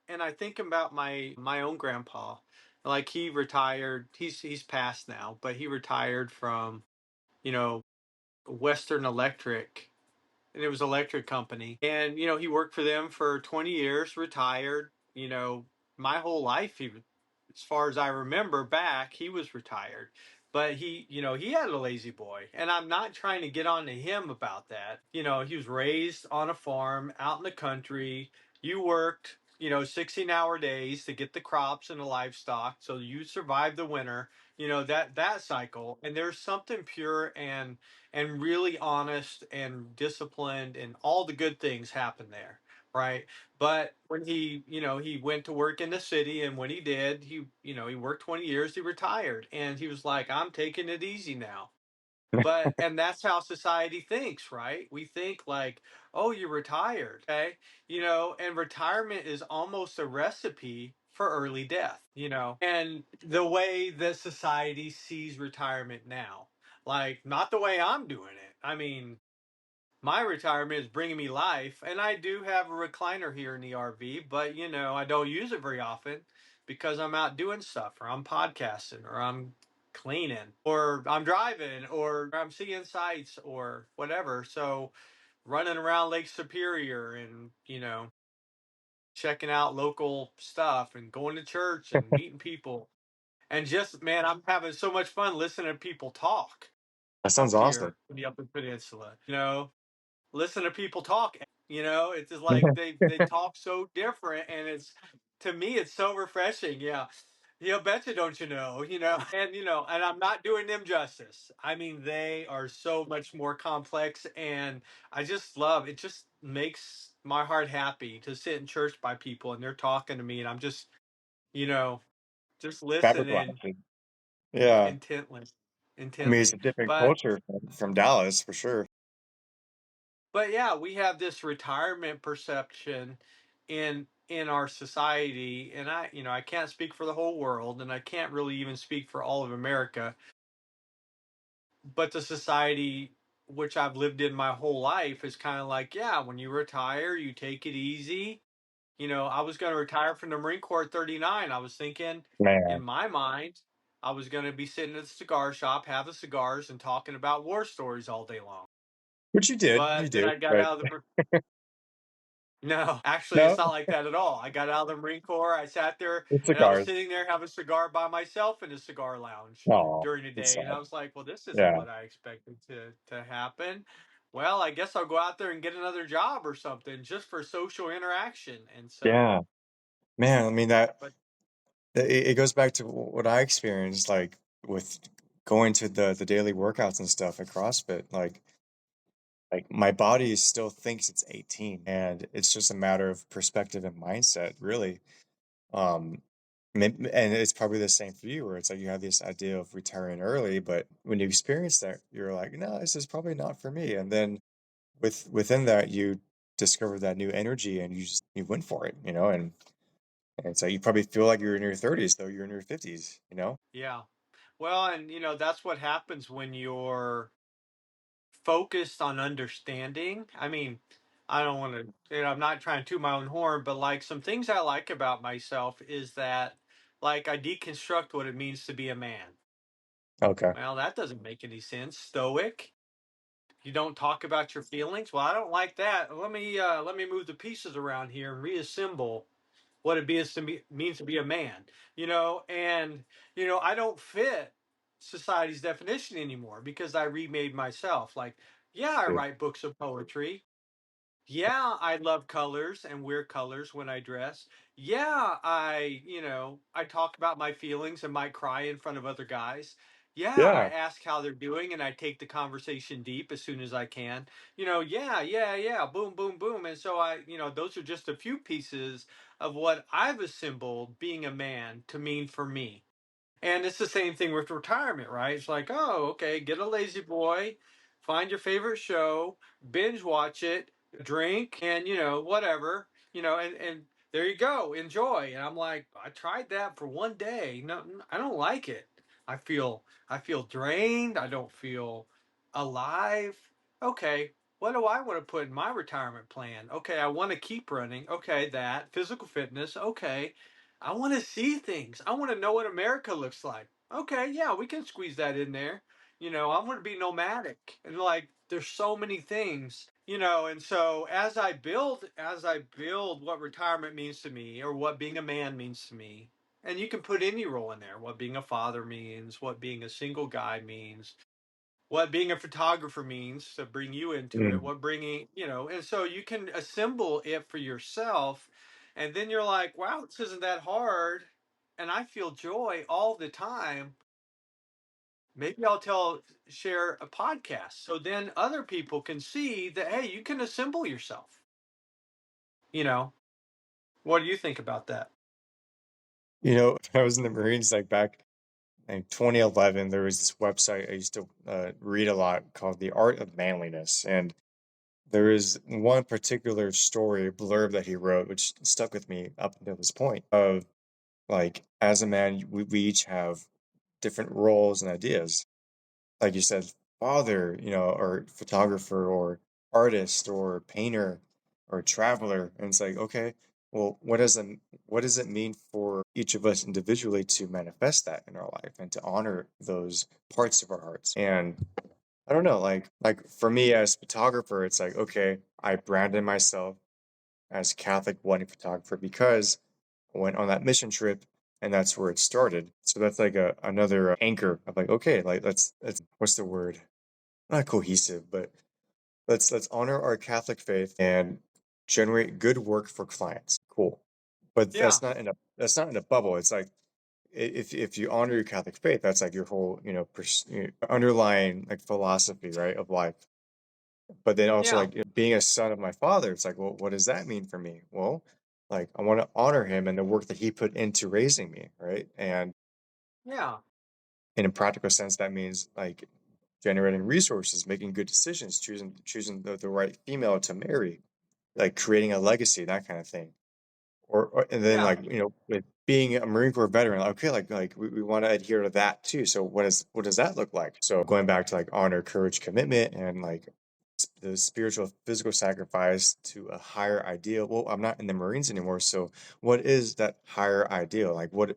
And I think about my own grandpa. Like he retired. He's passed now, but he retired from, you know, Western Electric, and it was electric company. And he worked for them for 20 years, retired. My whole life, as far as I remember back, he was retired. But he had a lazy boy, and I'm not trying to get on to him about that. He was raised on a farm out in the country. You worked 16-hour days to get the crops and the livestock, so you survived the winter. That cycle, and there's something pure and really honest and disciplined, and all the good things happen there, right? But when he went to work in the city, and when he did, he worked 20 years, he retired, and he was like, I'm taking it easy now. And that's how society thinks, right? We think like, oh, you're retired, okay? And retirement is almost a recipe for early death, and the way that society sees retirement now, like not the way I'm doing it. I mean, my retirement is bringing me life, and I do have a recliner here in the RV, but I don't use it very often because I'm out doing stuff, or I'm podcasting, or I'm cleaning, or I'm driving, or I'm seeing sights, or whatever. So running around Lake Superior, and checking out local stuff, and going to church and meeting people, and just, man, I'm having so much fun listening to people talk That sounds up awesome. here in the Upper Peninsula. Listen to people talk. It's just like they talk so different, and to me it's so refreshing. Yeah. Betcha, don't you know? And I'm not doing them justice. I mean, they are so much more complex, and I just love it. Just makes my heart happy to sit in church by people, and they're talking to me, and I'm you know, just listening Fiberglass. Yeah. intently, I mean, it's intently. a different But culture from Dallas for sure. But yeah, we have this retirement perception in our society, and I can't speak for the whole world, and I can't really even speak for all of America, but the society which I've lived in my whole life is kind of like, yeah, when you retire, you take it easy. I was going to retire from the Marine Corps at 39. I was thinking, in Man, my mind, I was going to be sitting at the cigar shop, having cigars, and talking about war stories all day long. which you But then did, I got but out of the No, actually, no, it's not like that at all. I got out of the Marine Corps. I sat there, it's and I was cigars. sitting there having a cigar by myself in a cigar lounge Oh, during the it's day, and I sad. was like, "Well, this isn't Yeah, what I expected to happen." Well, I guess I'll go out there and get another job or something just for social interaction. And so, yeah, man. I mean but it goes back to what I experienced, like with going to the daily workouts and stuff at CrossFit. Like Like my body still thinks it's 18, and it's just a matter of perspective and mindset, really. Um, and it's probably the same for you, where it's like you have this idea of retiring early, but when you experience that, you're like, no, this is probably not for me. And then within that, you discover that new energy, and you went for it, and so you probably feel like you're in your 30s, though you're in your 50s. Yeah. Well, and that's what happens when you're focused on understanding. I mean, I don't want to, I'm not trying to toot my own horn, but like some things I like about myself is that like I deconstruct what it means to be a man. Okay. Well, that doesn't make any sense. Stoic. You don't talk about your feelings. Well, I don't like that. Let me move the pieces around here and reassemble what it means to be a man. And I don't fit society's definition anymore because I remade myself. Like, yeah, I write books of poetry. Yeah, I love colors and wear colors when I dress. Yeah, I talk about my feelings and might cry in front of other guys. Yeah, I Yeah. ask how they're doing and I take the conversation deep as soon as I can. Yeah, yeah, yeah, boom, boom, boom. And so those are just a few pieces of what I've assembled being a man to mean for me. And it's the same thing with retirement, right? It's like, oh, okay, get a lazy boy, find your favorite show, binge watch it, drink, and whatever, and there you go, enjoy. And I'm like, I tried that for one day. No, I don't like it. I feel drained. I don't feel alive. Okay, what do I want to put in my retirement plan? Okay, I want to keep running. Okay, that physical fitness. Okay, I want to see things. I want to know what America looks like. Okay, yeah, we can squeeze that in there. I want to be nomadic. And like there's so many things, and so as I build what retirement means to me or what being a man means to me, and you can put any role in there, what being a father means, what being a single guy means, what being a photographer means to bring you into it, Mm. what bringing, and so you can assemble it for yourself. And then you're like, wow, this isn't that hard. And I feel joy all the time. Maybe share a podcast. So then other people can see that, hey, you can assemble yourself. You know, what do you think about that? I was in the Marines like back in 2011. There was this website I used to read a lot called The Art of Manliness. And there is one particular story blurb that he wrote, which stuck with me up until this point of like, as a man, we each have different roles and ideas. Like you said, father, or photographer or artist or painter or traveler. And it's like, okay, well, what does it mean for each of us individually to manifest that in our life and to honor those parts of our hearts? And I don't know, like for me as photographer, it's like, okay, I branded myself as Catholic wedding photographer because I went on that mission trip and that's where it started. So that's like another anchor of like, okay, like let's what's the word? Not cohesive, but let's honor our Catholic faith and generate good work for clients. Cool. But Yeah, that's not in a bubble. It's like if you honor your Catholic faith, that's like your whole, underlying like philosophy, right, of life. But then also yeah, like being a son of my father, it's like, well, what does that mean for me? Well, like I want to honor him and the work that he put into raising me, right? And yeah, in a practical sense, that means like generating resources, making good decisions, choosing the right female to marry, like creating a legacy, that kind of thing. Or and then yeah, like with being a Marine Corps veteran, like, okay, like we want to adhere to that too. So what does that look like? So going back to like honor, courage, commitment, and like the spiritual, physical sacrifice to a higher ideal. Well, I'm not in the Marines anymore, so what is that higher ideal? Like what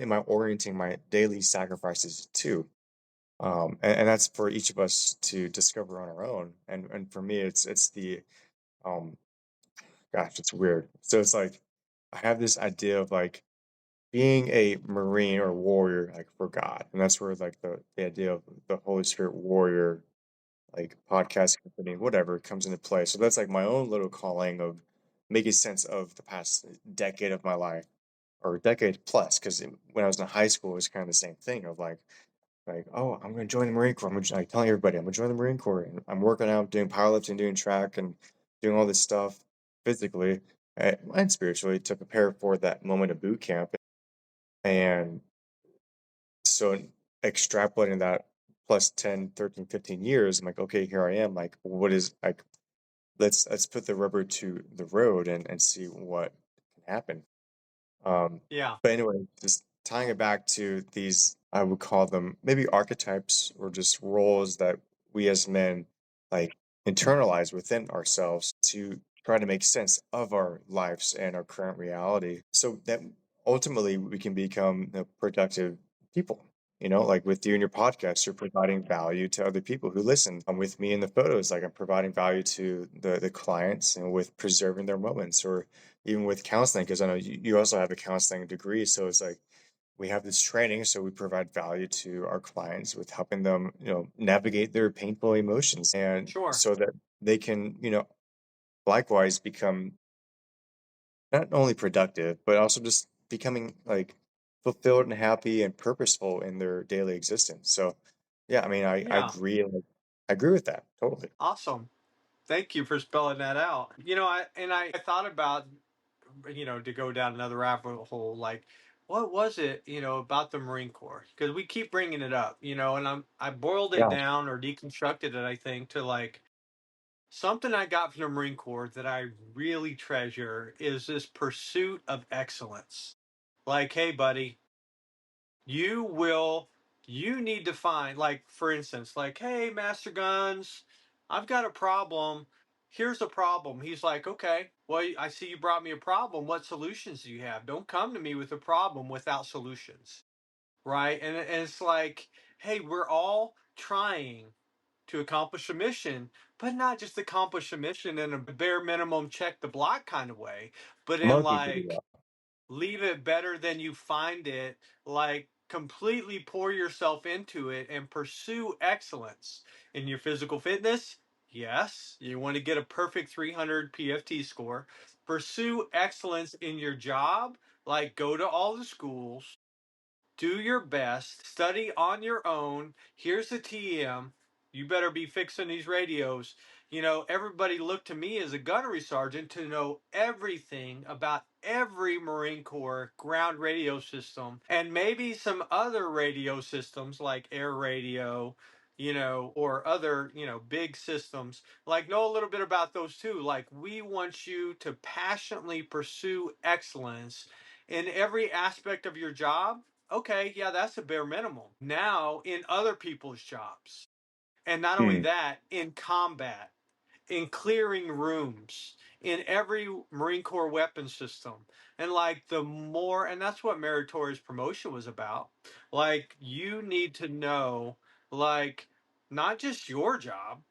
am I orienting my daily sacrifices to? And that's for each of us to discover on our own. And for me, it's the um gosh, it's weird. So it's like I have this idea of like being a Marine or warrior, like for God, and that's where like the idea of the Holy Spirit warrior, like podcast company, whatever, comes into play. So that's like my own little calling of making sense of the past decade of my life or decade plus, because when I was in high school, it was kind of the same thing of like like, oh, I'm going to join the Marine Corps. Like telling everybody I'm going to join the Marine Corps, and I'm working out, doing powerlifting, doing track, and doing all this stuff physically and spiritually to prepare for that moment of boot camp. And so extrapolating that plus 10, 13, 15 years, I'm like, okay, here I am. Like, what is like, let's put the rubber to the road and see what can happen. Um, Yeah. but anyway, just tying it back to these, I would call them maybe archetypes or just roles that we as men like internalize within ourselves to try to make sense of our lives and our current reality so that ultimately we can become productive people. Like with you and your podcast, you're providing value to other people who listen. I'm with me in the photos, like I'm providing value to the clients and with preserving their moments, or even with counseling, because I know you also have a counseling degree. So it's like we have this training, so we provide value to our clients with helping them, navigate their painful emotions, and Sure. so that they can, likewise become not only productive, but also just becoming like fulfilled and happy and purposeful in their daily existence. So, yeah, I mean, I Yeah. agree. I agree with that totally. Awesome. Thank you for spelling that out. I thought about, to go down another rabbit hole, like what was it, about the Marine Corps? Because we keep bringing it up, and I boiled it Yeah. down or deconstructed it, I think, to like something I got from the Marine Corps that I really treasure is this pursuit of excellence. Like, hey, buddy, you will you need to find, like, for instance, like, hey, Master Guns, I've got a problem. Here's a problem. He's like, okay, well, I see you brought me a problem. What solutions do you have? Don't come to me with a problem without solutions, right? And it's like, hey, we're all trying to accomplish a mission, but not just accomplish a mission in a bare minimum check the block kind of way, but in Monkeys do like that. leave it better than you find it, like completely pour yourself into it and pursue excellence in your physical fitness. Yes, you want to get a perfect 300 PFT score. Pursue excellence in your job, like go to all the schools, do your best, study on your own. Here's the TM. You better be fixing these radios. Everybody looked to me as a gunnery sergeant to know everything about every Marine Corps ground radio system and maybe some other radio systems like air radio, or other, big systems. Like, know a little bit about those too. Like, we want you to passionately pursue excellence in every aspect of your job. Okay, yeah, that's a bare minimum. Now, in other people's jobs. And not only Hmm. that, in combat, in clearing rooms, in every Marine Corps weapon system. And like the more, and that's what meritorious promotion was about. Like, you need to know, like, not just your job,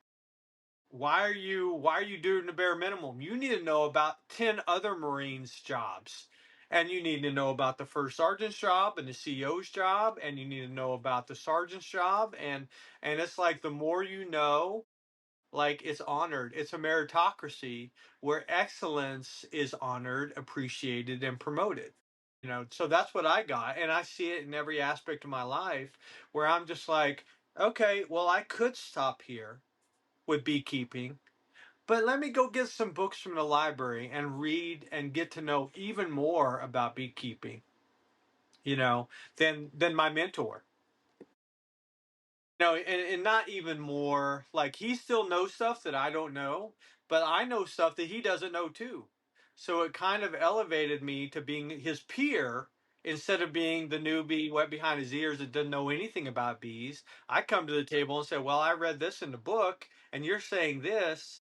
why are you doing the bare minimum? You need to know about 10 other Marines jobs. And you need to know about the first sergeant's job and the CO's job, and you need to know about the sergeant's job. And it's like the more you know, like it's honored. It's a meritocracy where excellence is honored, appreciated, and promoted. So that's what I got. And I see it in every aspect of my life where I'm just like, okay, well, I could stop here with beekeeping, but let me go get some books from the library and read and get to know even more about beekeeping, you know, than my mentor. And not even more, like he still knows stuff that I don't know, but I know stuff that he doesn't know too. So it kind of elevated me to being his peer instead of being the newbie wet behind his ears that doesn't know anything about bees. I come to the table and say, well, I read this in the book and you're saying this.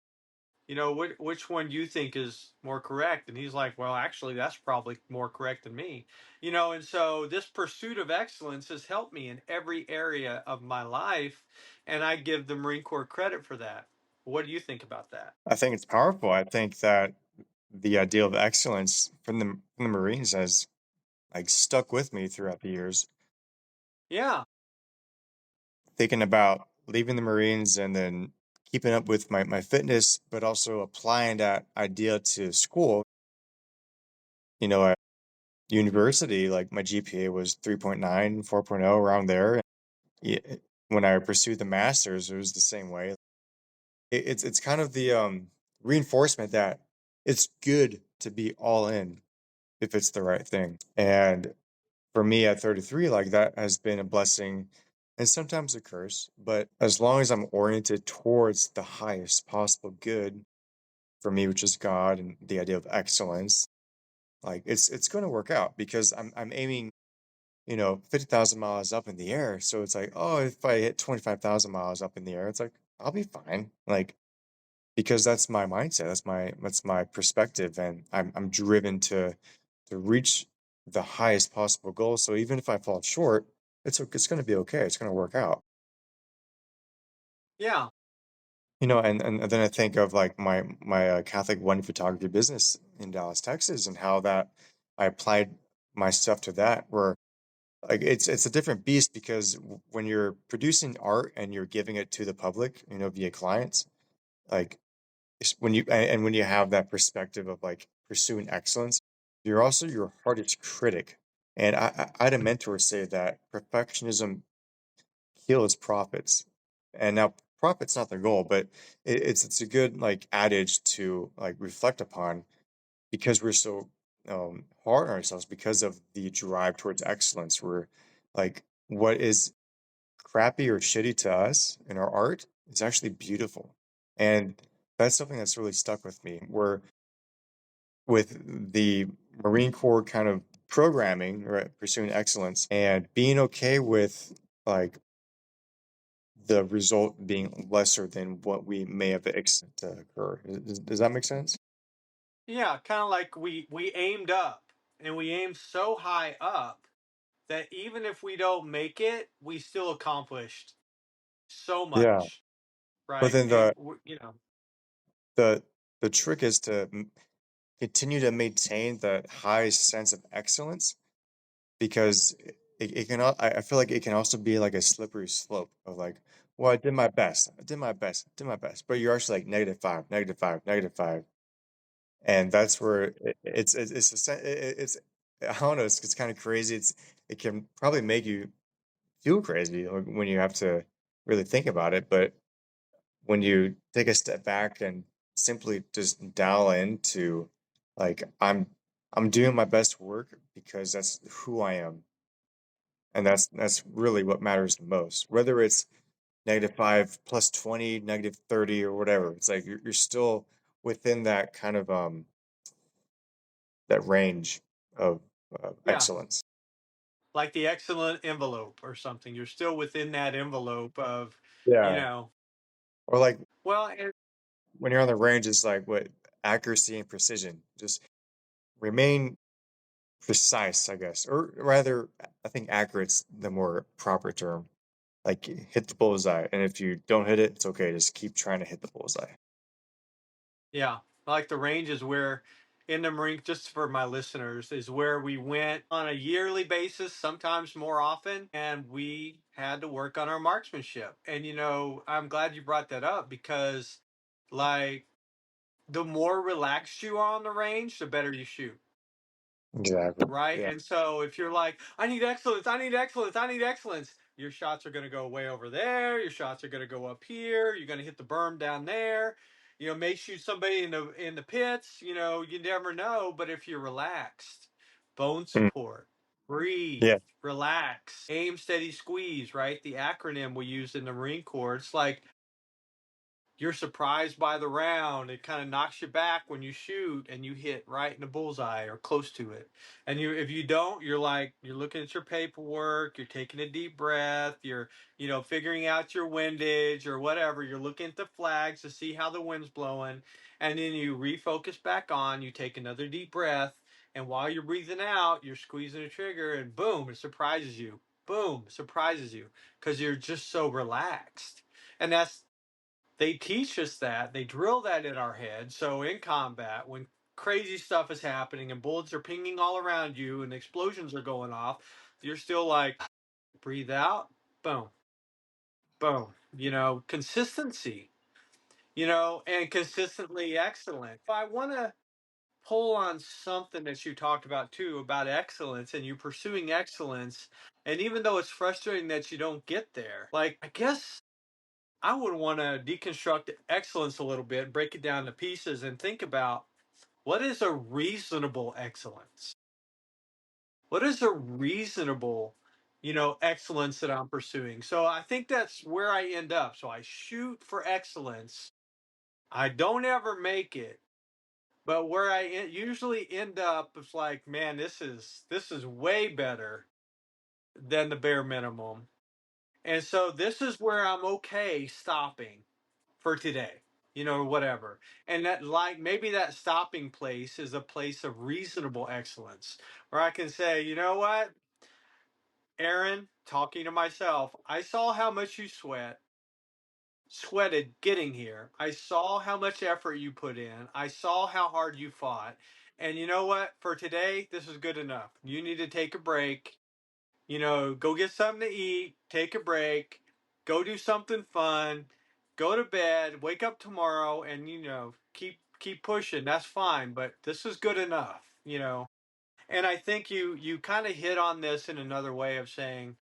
Which one do you think is more correct? And he's like, well, actually, that's probably more correct than me. And so this pursuit of excellence has helped me in every area of my life. And I give the Marine Corps credit for that. What do you think about that? I think it's powerful. I think that the ideal of excellence from the Marines has like stuck with me throughout the years. Yeah. Thinking about leaving the Marines and then keeping up with my fitness, but also applying that idea to school. At university, like my GPA was 3.9, 4.0, around there. yeah, when I pursued the masters, it was the same way. It's kind of the reinforcement that it's good to be all in if it's the right thing. And for me at 33, like that has been a blessing and sometimes a curse. But as long as I'm oriented towards the highest possible good for me, which is God and the idea of excellence, like it's going to work out because I'm aiming, 50,000 miles up in the air. So it's like, oh, if I hit 25,000 miles up in the air, it's like I'll be fine. Like because that's my mindset, that's my perspective, and I'm driven to reach the highest possible goal. So even if I fall short, it's going to be okay. It's going to work out. Yeah. And then I think of like my Catholic wedding photography business in Dallas, Texas, and how that I applied my stuff to that. Where like it's a different beast because when you're producing art and you're giving it to the public, via clients, like when you have that perspective of like pursuing excellence, you're also your hardest critic. And I had a mentor say that perfectionism kills profits. And now profit's not the goal, but it's a good like adage to like reflect upon because we're so hard on ourselves because of the drive towards excellence. We're like what is crappy or shitty to us in our art is actually beautiful. And that's something that's really stuck with me. Where with the Marine Corps kind of programming, right, pursuing excellence and being okay with like the result being lesser than what we may have expected to occur. Does that make sense? Yeah, kind of like we aimed up and we aimed so high up that even if we don't make it, we still accomplished so Yeah. much, But right? then And the the trick is to continue to maintain the high sense of excellence because it can I feel like it can also be like a slippery slope of like, well, I did my best, I did my best, I did my best, but you're actually like -5, -5, -5, and that's where it's I don't know, it's kind of crazy. It can probably make you feel crazy like, when you have to really think about it, but when you take a step back and simply just dial into like I'm doing my best work because that's who I am. And that's really what matters the most. Whether it's -5, +20, -30, or whatever. It's like you're still within that kind of that range of yeah, excellence. like the excellent envelope or something. You're still within that envelope of, you Yeah. know, Or like well, and when you're on the range, it's like what accuracy and precision. Just remain precise, I guess. Or rather, I think accurate's the more proper term. Like hit the bullseye. And if you don't hit it, it's okay. Just keep trying to hit the bullseye. yeah, like the range is where in the Marine, just for my listeners, is where we went on a yearly basis, sometimes more often, and we had to work on our marksmanship. And I'm glad you brought that up because, like, the more relaxed you are on the range, the better you shoot. Exactly. Right. Yeah. And so if you're like, I need excellence, I need excellence, I need excellence, your shots are going to go way over there. Your shots are going to go up here. You're going to hit the berm down there. May shoot somebody in the pits. You never know. But if you're relaxed, bone Mm. support, breathe, Yeah. relax, aim, steady, squeeze. Right, the acronym we use in the Marine Corps. It's like you're surprised by the round. It kind of knocks you back when you shoot and you hit right in the bullseye or close to it. And if you don't, you're looking at your paperwork, you're taking a deep breath, you're figuring out your windage or whatever. You're looking at the flags to see how the wind's blowing, and then you refocus back on. You take another deep breath, and while you're breathing out, you're squeezing the trigger, and boom, it surprises you. Boom, surprises you because you're just so relaxed. And they teach us that. They drill that in our head. So in combat, when crazy stuff is happening and bullets are pinging all around you and explosions are going off, you're still like, breathe out, boom, boom. Consistency, and consistently excellent. I want to. pull on something that you talked about too about excellence and you pursuing excellence. And even though it's frustrating that you don't get there, like, I guess I would want to deconstruct excellence a little bit, break it down to pieces, and think about what is a reasonable excellence? What is a reasonable, excellence that I'm pursuing? So I think that's where I end up. So I shoot for excellence. I don't ever make it, but where I usually end up is like, man, this is way better than the bare minimum. And so this is where I'm okay stopping for today, whatever. And that, like, maybe that stopping place is a place of reasonable excellence where I can say, you know what, Aaron, talking to myself, I saw how much you sweated getting here. I saw how much effort you put in. I saw how hard you fought. And you know what? For today, this is good enough. You need to take a break. Go get something to eat, take a break, go do something fun, go to bed, wake up tomorrow, and keep pushing. That's fine, but this is good enough. And I think you kind of hit on this in another way of saying,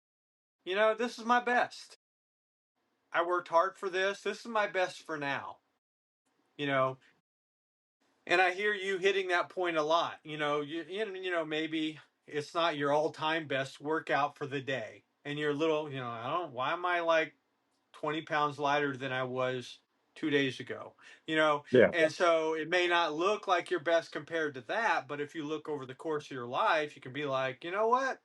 this is my best. I worked hard for this. This is my best for now. You know, and I hear you hitting that point a lot. Maybe it's not your all-time best workout for the day, and you're a little, I don't. Why am I like 20 pounds lighter than I was 2 days ago? Yeah. And so it may not look like your best compared to that, but if you look over the course of your life, you can be like, you know what?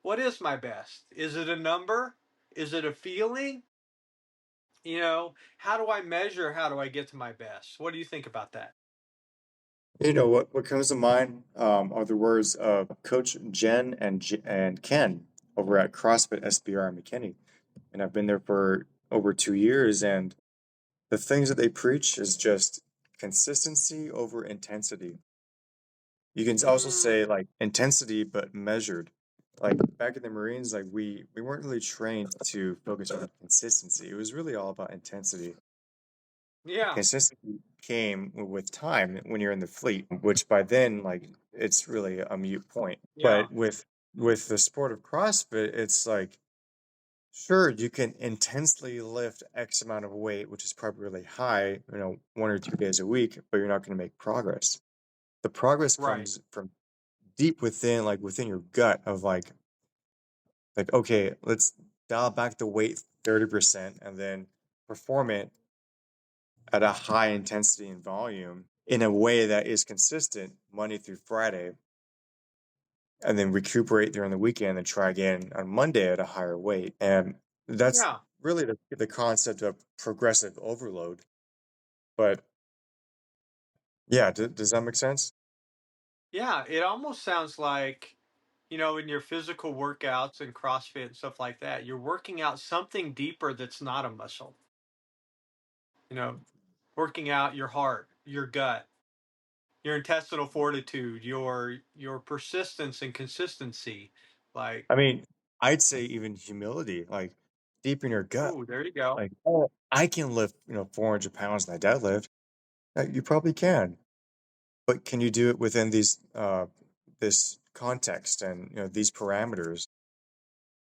What is my best? Is it a number? Is it a feeling? How do I measure? How do I get to my best? What do you think about that? You know what comes to mind are the words of Coach Jen and Ken over at CrossFit SBR in McKinney, and I've been there for over 2 years. And the things that they preach is just consistency over intensity. You can also Mm, say like intensity, but measured. Like back in the Marines, like we weren't really trained to focus on consistency. It was really all about intensity. yeah, Consistency came with time when you're in the fleet, which by then, like, it's really a mute point. yeah, But with the sport of CrossFit, it's like, sure, you can intensely lift X amount of weight, which is probably really high, 1 or 2 days a week, but you're not going to make progress. The progress right. comes from deep within, like within your gut of like, okay, let's dial back the weight 30% and then perform it at a high intensity and volume in a way that is consistent Monday through Friday, and then recuperate during the weekend and try again on Monday at a higher weight. And that's Yeah, really the concept of progressive overload. But yeah, does that make sense? yeah. It almost sounds like, in your physical workouts and CrossFit and stuff like that, you're working out something deeper that's not a muscle. You know, working out your heart, your gut, your intestinal fortitude, your persistence and consistency. Like, I mean, I'd say even humility, like deep in your gut, ooh, there you go. like, oh, I can lift, 400 pounds in a deadlift. You probably can. But can you do it within this context and these parameters,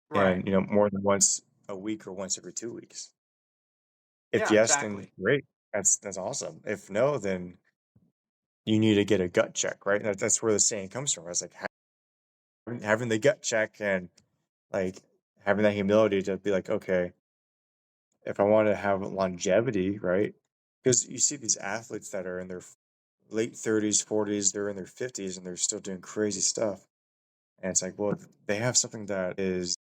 Right. and more than once a week or once every 2 weeks? If Yeah, yes, then exactly. great. That's awesome. If no, then you need to get a gut check, right? That's where the saying comes from. It's like having the gut check and like having that humility to be like, okay, if I want to have longevity, right? Because you see these athletes that are in their late 30s, 40s, they're in their 50s and they're still doing crazy stuff. And it's like, well, they have something that is,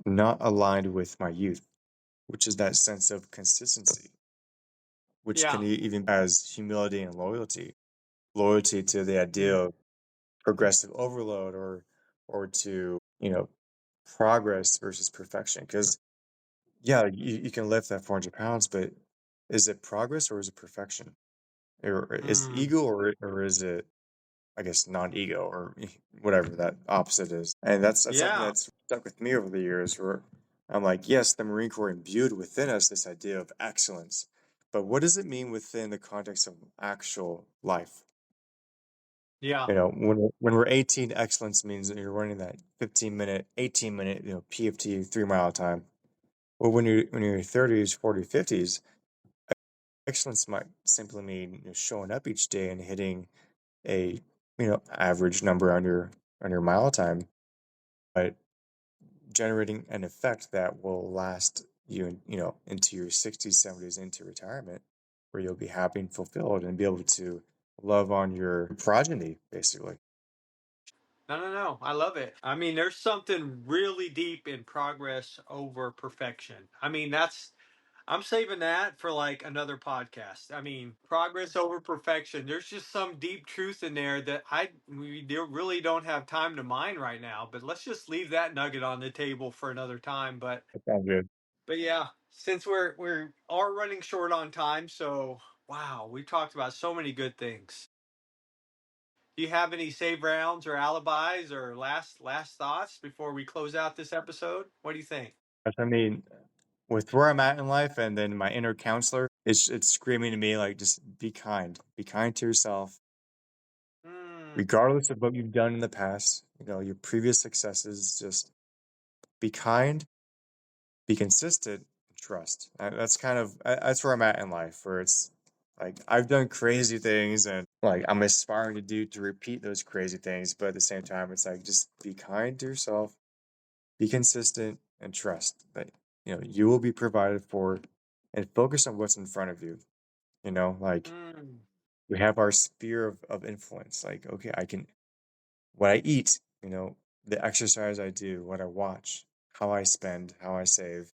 not aligned with my youth, which is that sense of consistency, which can Yeah. even as humility and loyalty, loyalty to the idea Mm, of progressive overload or to, progress versus perfection. Because yeah, you can lift that 400 pounds, but is it progress or is it perfection? Or is it mm. ego or is it, I guess, non-ego or whatever that opposite is. And that's something Yeah. that's stuck with me over the years where I'm like, yes, the Marine Corps imbued within us this idea of excellence, but what does it mean within the context of actual life? Yeah. When we're 18, excellence means that you're running that 15-minute, 18-minute, PFT 3 mile time. Well, when you're 30s, 40s, 50s, excellence might simply mean showing up each day and hitting a average number on your mile time, but generating an effect that will last you into your 60s, 70s, into retirement, where you'll be happy and fulfilled and be able to love on your progeny, basically. No, no, no. I love it. I mean, there's something really deep in progress over perfection. I mean, I'm saving that for like another podcast. I mean, progress over perfection. There's just some deep truth in there that really don't have time to mine right now. But let's just leave that nugget on the table for another time. That sounds good. But yeah, since we are running short on time, so wow, we talked about so many good things. Do you have any save rounds or alibis or last thoughts before we close out this episode? What do you think? I mean, with where I'm at in life, and then my inner counselor, it's screaming to me like, just be kind to yourself, Hmm. regardless of what you've done in the past. Your previous successes. Just be kind, be consistent, and trust. That's where I'm at in life, where it's like I've done crazy things, and like I'm aspiring to repeat those crazy things, but at the same time, it's like, just be kind to yourself, be consistent, and trust that you will be provided for, and focus on what's in front of you. Like, Hmm. we have our sphere of influence. Like, okay, I can what I eat, the exercise I do, what I watch, how I spend, how I save,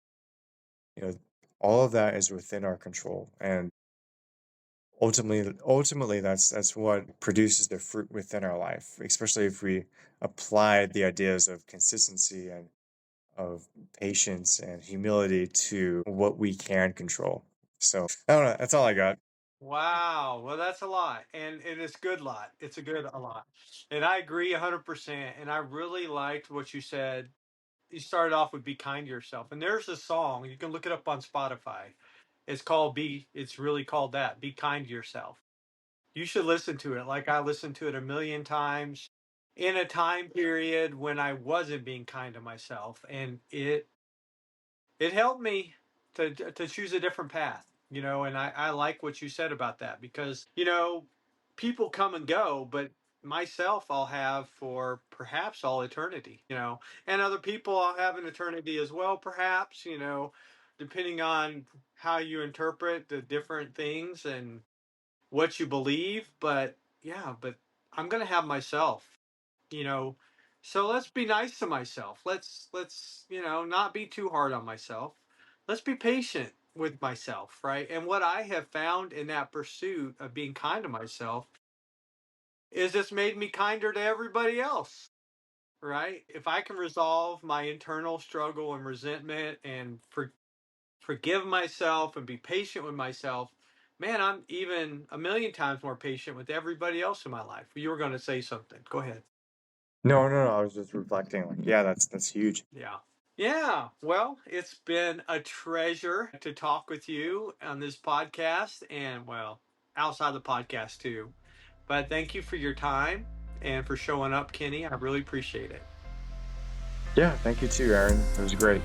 you know, all of that is within our control. And ultimately that's what produces the fruit within our life, especially if we apply the ideas of consistency and of patience and humility to what we can control. So I don't know. That's all I got. Wow. Well, that's a lot, and it's good lot. It's a lot, and I agree 100%. And I really liked what you said. You started off with "Be kind to yourself," and there's a song you can look it up on Spotify. It's called "Be." It's really called that. Be kind to yourself. You should listen to it. Like I listened to it a million times in a time period when I wasn't being kind to myself, and it helped me to choose a different path. And I like what you said about that because people come and go, but myself I'll have for perhaps all eternity. And other people I'll have an eternity as well, perhaps. Depending on how you interpret the different things and what you believe. But yeah, but I'm gonna have myself, you know. So let's be nice to myself. Let's not be too hard on myself. Let's be patient with myself, right? And what I have found in that pursuit of being kind to myself is it's made me kinder to everybody else, right? If I can resolve my internal struggle and resentment and forgive myself and be patient with myself, man, I'm even a million times more patient with everybody else in my life. You were going to say something. Go ahead. No, no, no. I was just reflecting. Like, yeah, that's huge. Yeah. Yeah. Well, it's been a treasure to talk with you on this podcast and, well, outside the podcast too. But thank you for your time and for showing up, Kenny. I really appreciate it. Yeah, thank you too, Aaron. It was great.